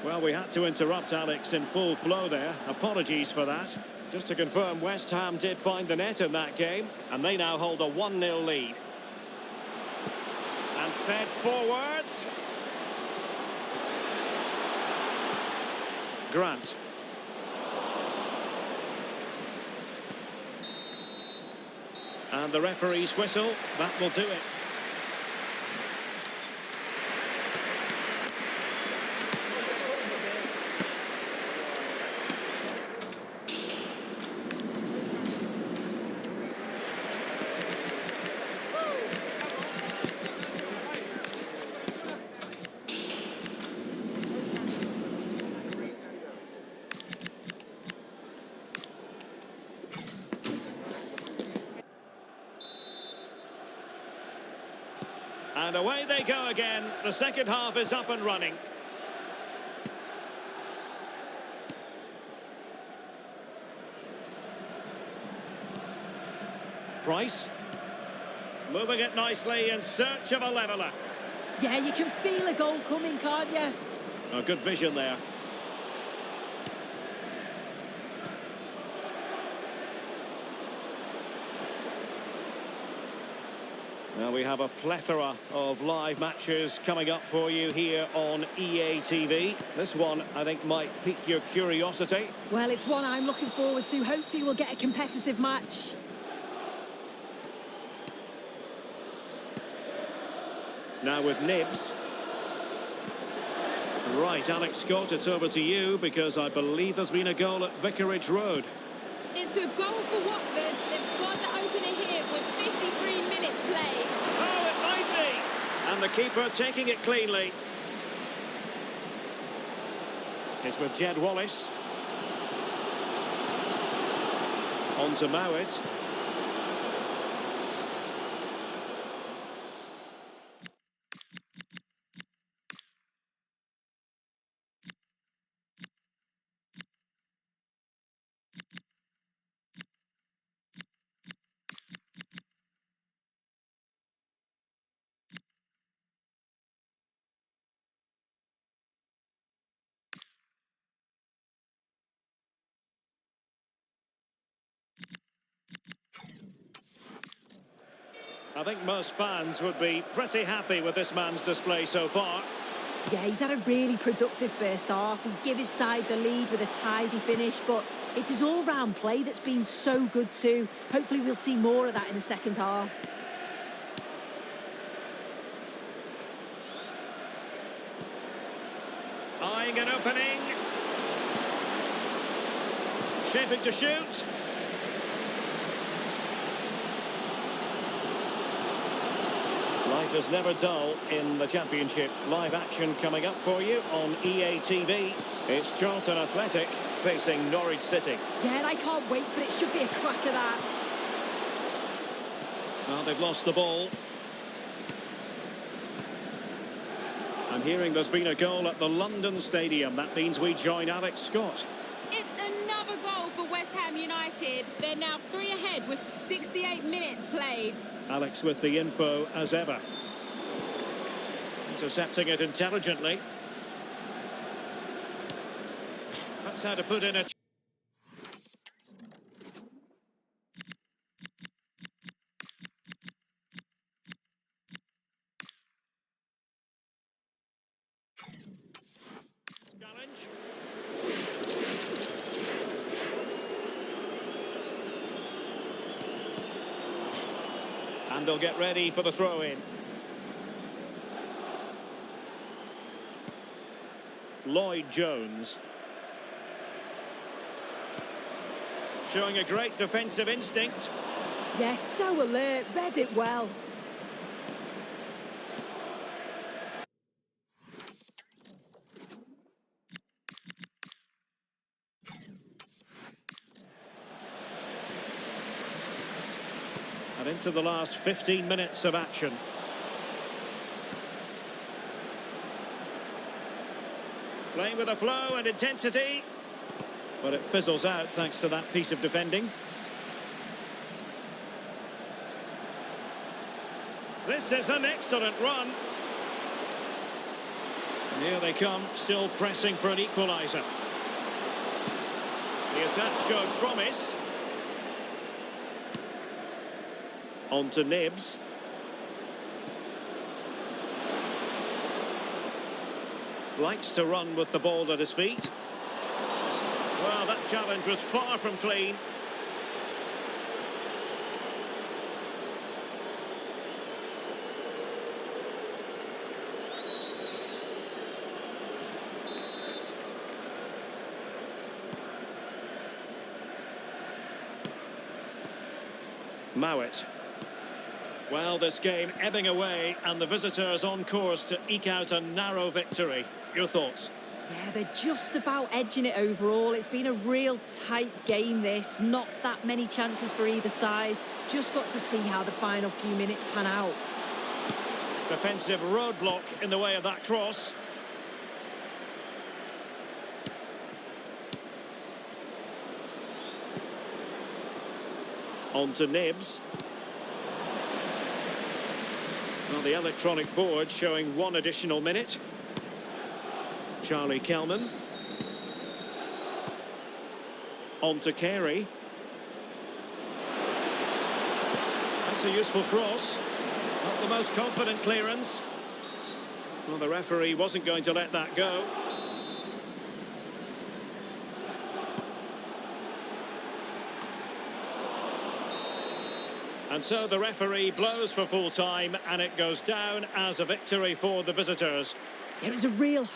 Well, we had to interrupt Alex in full flow there. Apologies for that. Just to confirm, West Ham did find the net in that game, and they now hold a 1-0 lead. And fed forwards. Grant. And the referee's whistle, that will do it. And away they go again. The second half is up and running. Price. Moving it nicely in search of a leveller. Yeah, you can feel a goal coming, can't you? Oh, good vision there. Now we have a plethora of live matches coming up for you here on EA TV. This one, I think, might pique your curiosity. Well, it's one I'm looking forward to. Hopefully we'll get a competitive match. Now with Nibs. Right, Alex Scott, it's over to you because I believe there's been a goal at Vicarage Road. It's a goal for Watford. They've scored the opener here with 53 minutes played. Oh, it might be! And the keeper taking it cleanly. It's with Jed Wallace. On to Mowat. I think most fans would be pretty happy with this man's display so far. Yeah, he's had a really productive first half. He gave his side the lead with a tidy finish, but it's his all-round play that's been so good too. Hopefully we'll see more of that in the second half. Eyeing an opening. Shaping to shoot. Life is never dull in the Championship. Live action coming up for you on EA TV. It's Charlton Athletic facing Norwich City. Yeah, and I can't wait for it. It should be a crack of that. Well, they've lost the ball. I'm hearing there's been a goal at the London Stadium. That means we join Alex Scott. It's another goal for West Ham United. They're now 3 ahead with 68 minutes played. Alex with the info as ever. Intercepting it intelligently. That's how to put in a... challenge. And they'll get ready for the throw-in. Lloyd-Jones. Showing a great defensive instinct. Yes, so alert, read it well. And into the last 15 minutes of action. Playing with a flow and intensity. But it fizzles out thanks to that piece of defending. This is an excellent run. And here they come, still pressing for an equaliser. The attack showed promise. On to Nibs. Likes to run with the ball at his feet. Well, that challenge was far from clean. Mowat. Well, this game ebbing away and the visitors on course to eke out a narrow victory. Your thoughts? Yeah, they're just about edging it overall. It's been a real tight game, this. Not that many chances for either side. Just got to see how the final few minutes pan out. Defensive roadblock in the way of that cross. On to Nibs. Well, the electronic board showing 1 additional minute. Charlie Kelman. On to Carey. That's a useful cross. Not the most confident clearance. Well, the referee wasn't going to let that go. And so the referee blows for full time, and it goes down as a victory for the visitors. It was a real...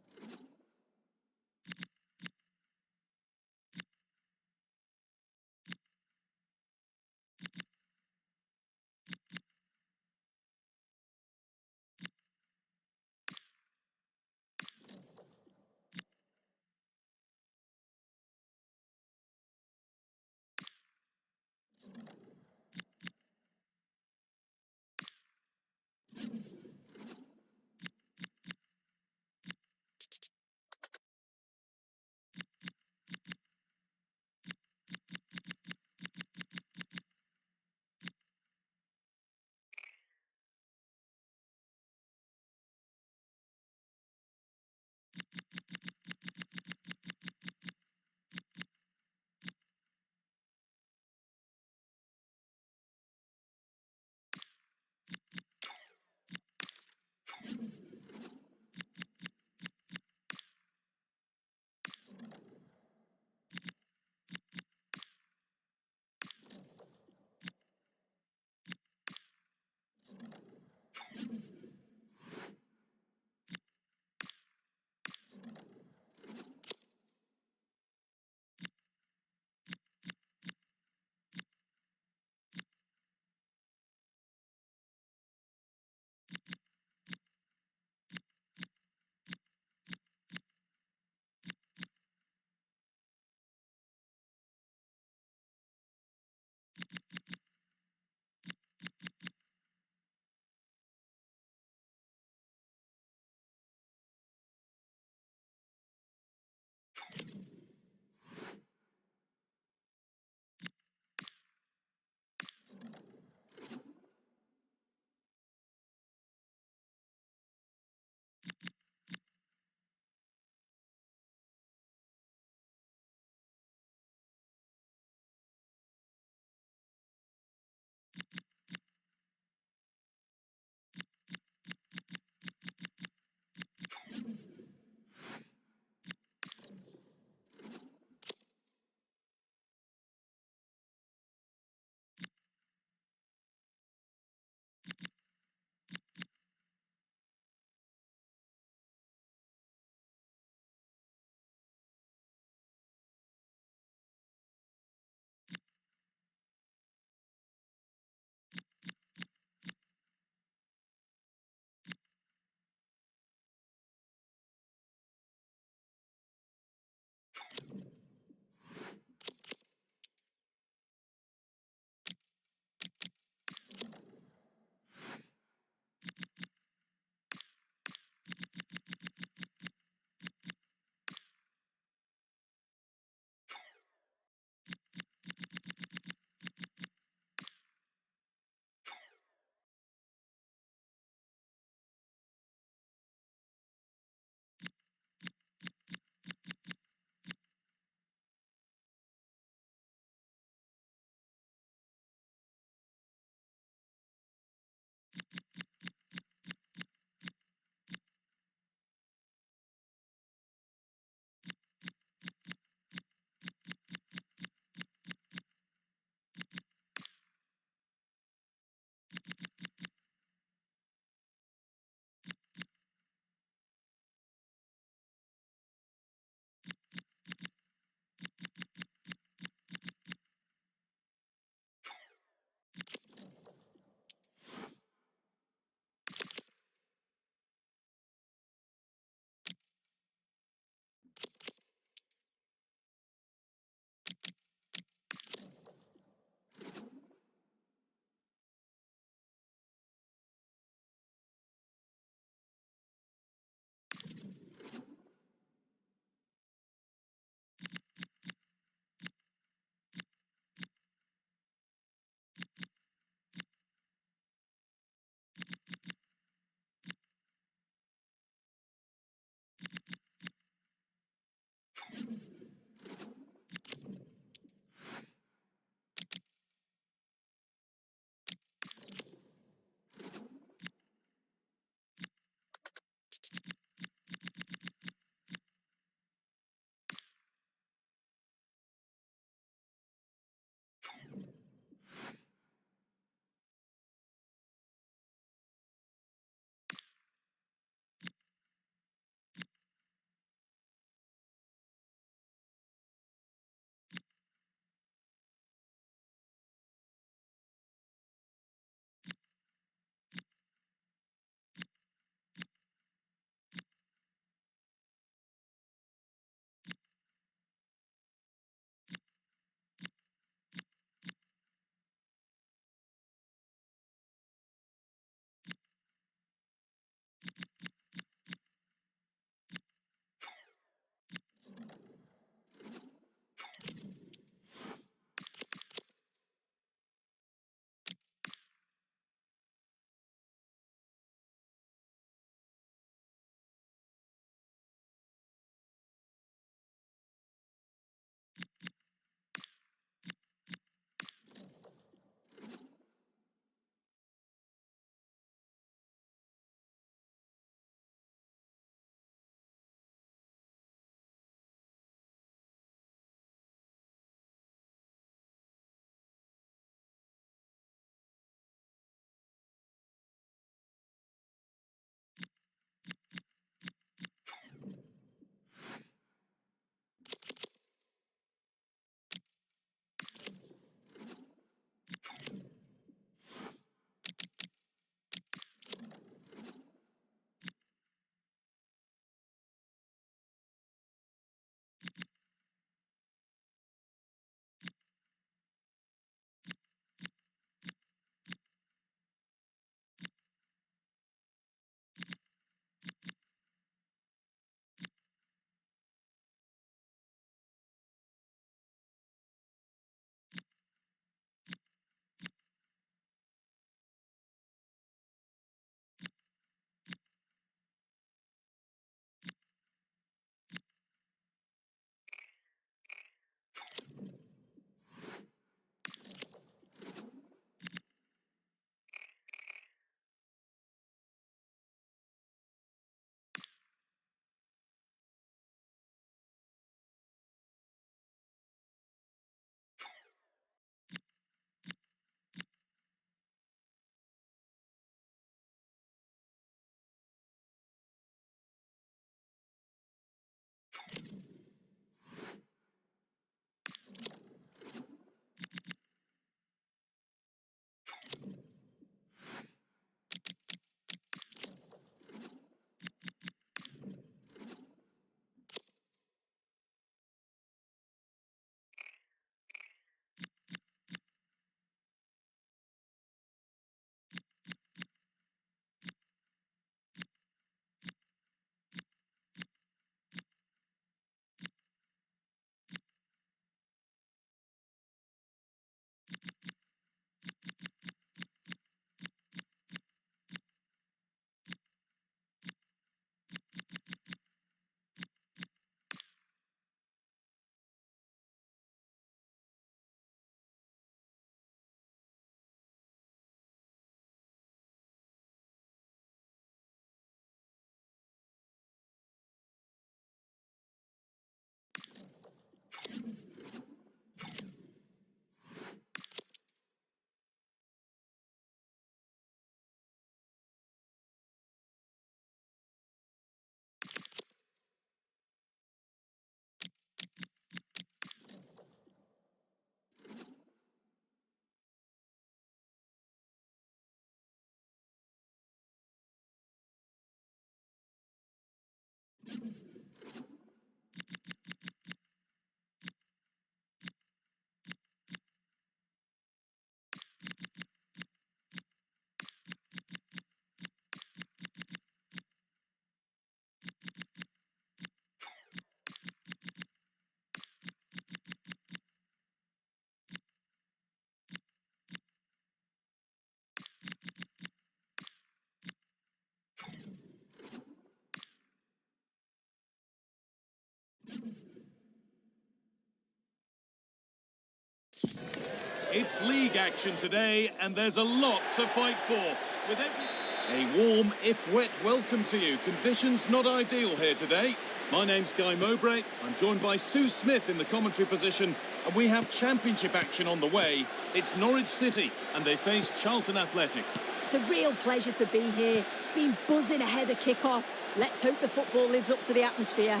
league action today, and there's a lot to fight for. With a warm, if wet, welcome to you. Conditions not ideal here today. My name's Guy Mowbray. I'm joined by Sue Smith in the commentary position, and we have championship action on the way. It's Norwich City, and they face Charlton Athletic. It's a real pleasure to be here. It's been buzzing ahead of kick-off. Let's hope the football lives up to the atmosphere.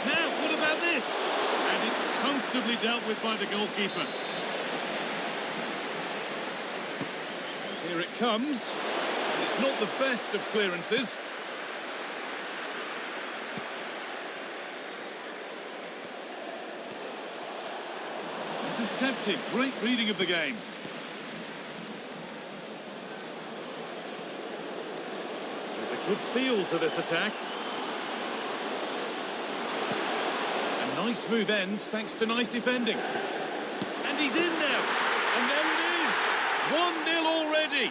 Now, what about this? And it's comfortably dealt with by the goalkeeper. Here it comes. And it's not the best of clearances. Intercepted. Great reading of the game. There's a good feel to this attack. A nice move ends thanks to nice defending. And he's in now. And there it is. 1-0 already.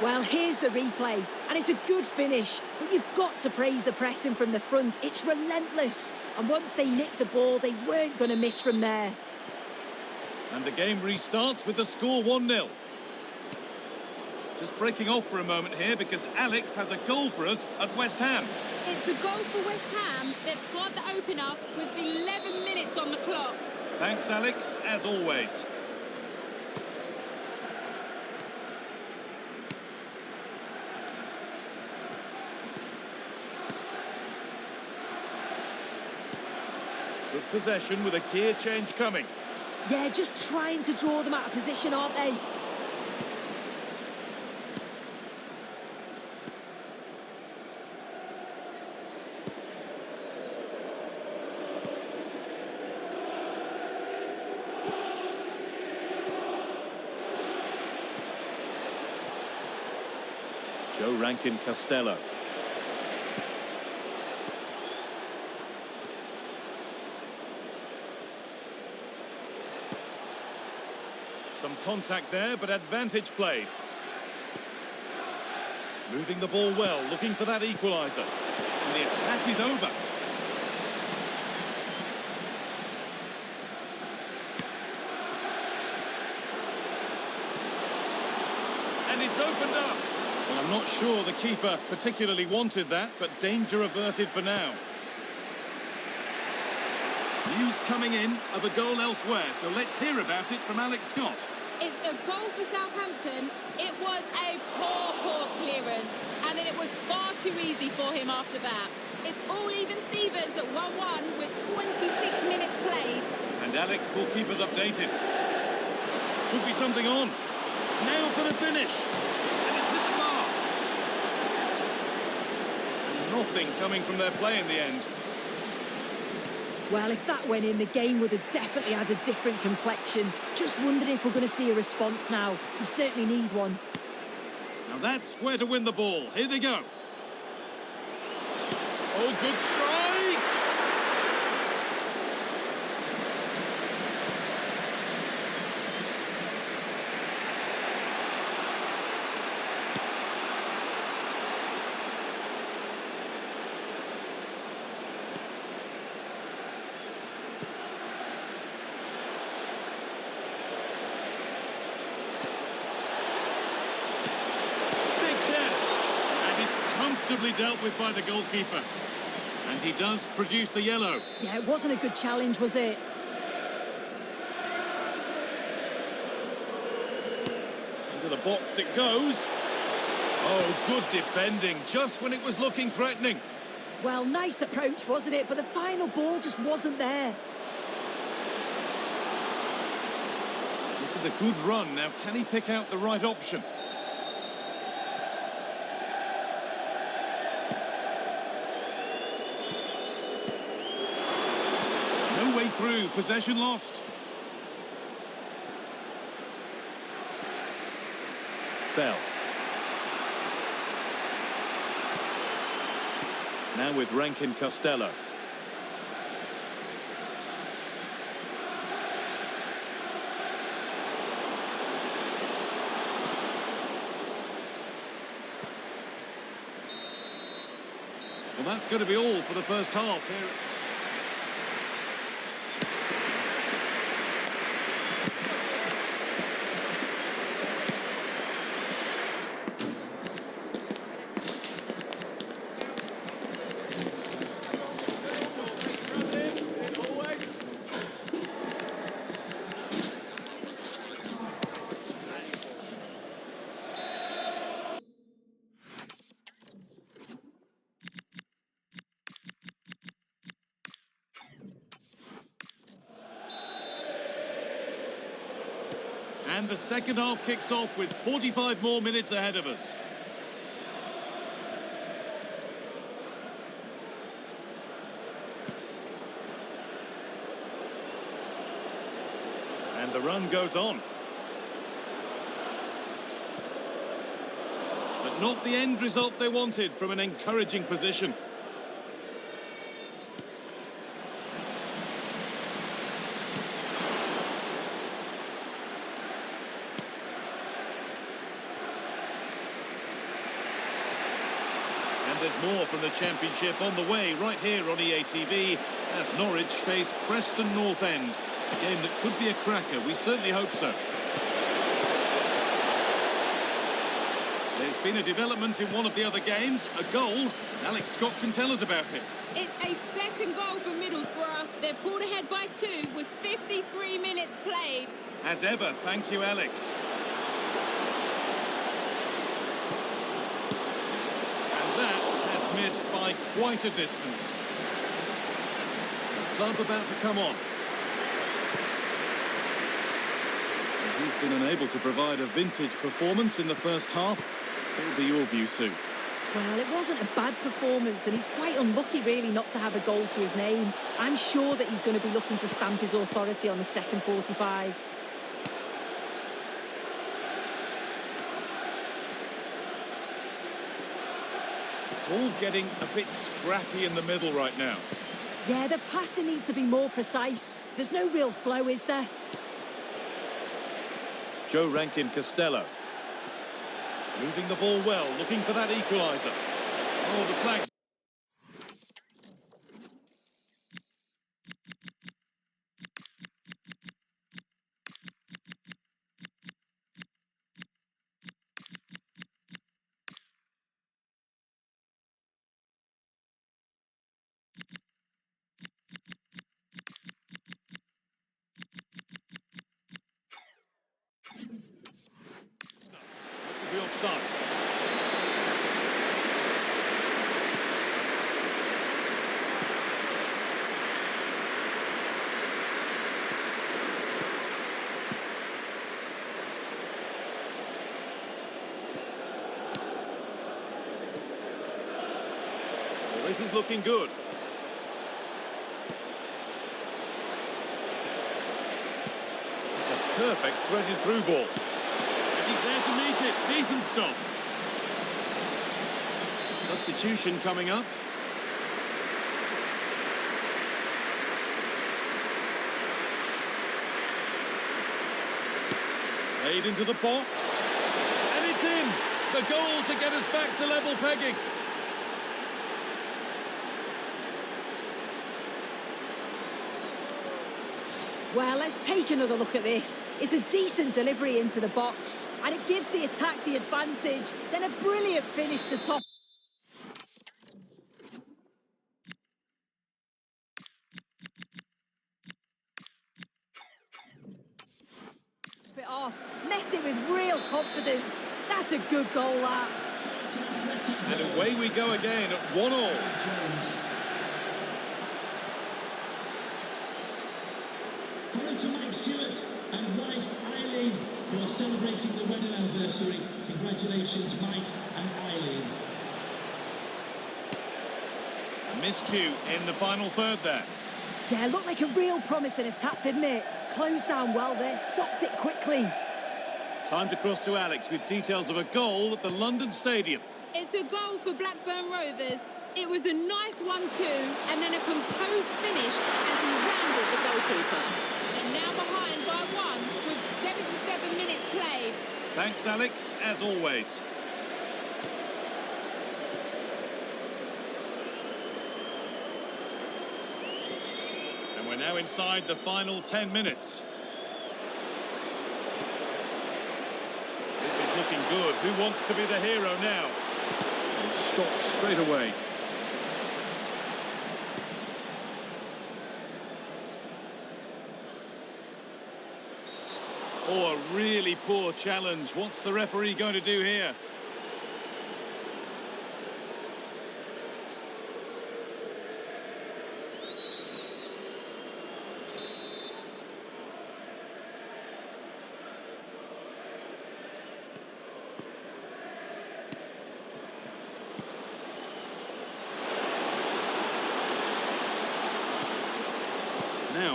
Well, here's the replay, and it's a good finish, but you've got to praise the pressing from the front. It's relentless, and once they nicked the ball, they weren't going to miss from there. And the game restarts with the score 1-0. Just breaking off for a moment here because Alex has a goal for us at West Ham. It's a goal for West Ham. They've scored the opener with 11 minutes on the clock. Thanks, Alex, as always. Good possession with a gear change coming. Yeah, just trying to draw them out of position, aren't they? Joe Rankin Costello. Some contact there, but advantage played. Moving the ball well, looking for that equaliser. And the attack is over. And it's opened up. Well, I'm not sure the keeper particularly wanted that, but danger averted for now. News coming in of a goal elsewhere, so let's hear about it from Alex Scott. It's a goal for Southampton. It was a poor clearance, and then it was far too easy for him after that. It's all even Stevens at 1-1 with 26 minutes played. And Alex will keep us updated. Could be something on. Now for the finish. And it's hit the bar. And nothing coming from their play in the end. Well, if that went in, the game would have definitely had a different complexion. Just wondering if we're going to see a response now. We certainly need one. Now that's where to win the ball. Here they go. Oh, good strike! Comfortably dealt with by the goalkeeper. And he does produce the yellow. Yeah, it wasn't a good challenge, was it? Into the box it goes. Oh, good defending, just when it was looking threatening. Well, nice approach, wasn't it? But the final ball just wasn't there. This is a good run. Now, can he pick out the right option? No way through, possession lost. Bell. Now with Rankin Costello. Well, that's going to be all for the first half here. And the second half kicks off with 45 more minutes ahead of us. And the run goes on. But not the end result they wanted from an encouraging position. And there's more from the Championship on the way right here on EATV as Norwich face Preston North End. A game that could be a cracker, we certainly hope so. There's been a development in one of the other games, a goal. Alex Scott can tell us about it. It's a second goal for Middlesbrough. They're pulled ahead by 2 with 53 minutes played. As ever, thank you, Alex. And that has missed by quite a distance. The sub about to come on. And he's been unable to provide a vintage performance in the first half. What will be your view, Sue? Well, it wasn't a bad performance, and he's quite unlucky, really, not to have a goal to his name. I'm sure that he's going to be looking to stamp his authority on the second 45. It's all getting a bit scrappy in the middle right now. Yeah, the passing needs to be more precise. There's no real flow, is there? Joe Rankin Costello. Moving the ball well, looking for that equaliser. Oh, the flags. The offside. Well, this is looking good. It's a perfect threaded through ball. He's there to meet it. Decent stop. Substitution coming up. Played into the box. And it's in. The goal to get us back to level pegging. Well, let's take another look at this. It's a decent delivery into the box, and it gives the attack the advantage. Then a brilliant finish to top. It off, met it with real confidence. That's a good goal, that. And away we go again at 1-1. Hello to Mike Stewart and wife Eileen, who are celebrating the wedding anniversary. Congratulations, Mike and Eileen. A miscue in the final third there. Yeah, looked like a real promising attack, didn't it? Closed down well there, stopped it quickly. Time to cross to Alex with details of a goal at the London Stadium. It's a goal for Blackburn Rovers. It was a nice 1-2 and then a composed finish as he rounded the goalkeeper. They're now behind by 1 with 77 minutes played. Thanks, Alex, as always. And we're now inside the final 10 minutes. This is looking good. Who wants to be the hero now? And stopped straight away. Oh, a really poor challenge. What's the referee going to do here?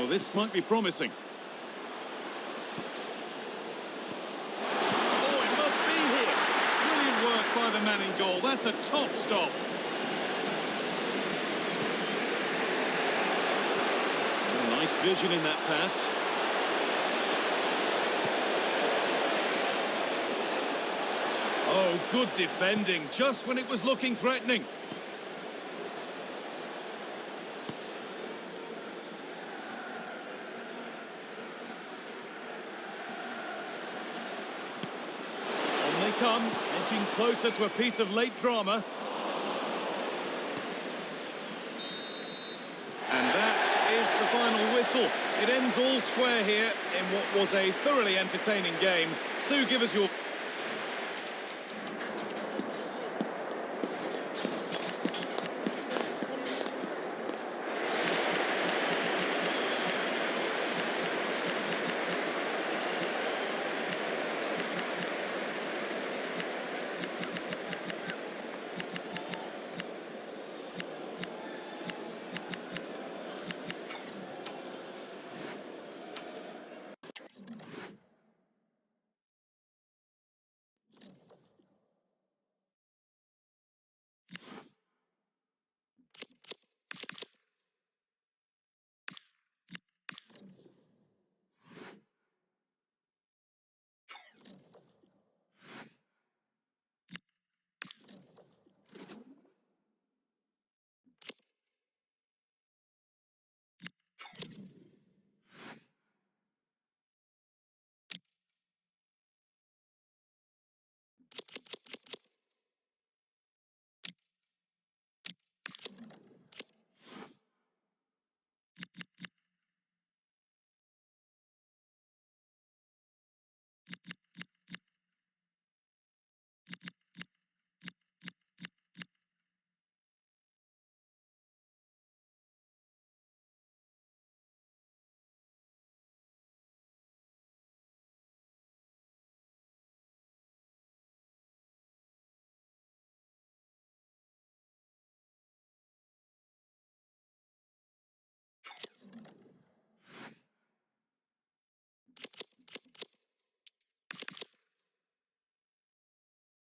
Well, this might be promising. Oh, it must be here. Brilliant work by the man in goal. That's a top stop. Oh, nice vision in that pass. Oh, good defending, just when it was looking threatening. On they come, edging closer to a piece of late drama. And that is the final whistle. It ends all square here in what was a thoroughly entertaining game. Sue, give us your...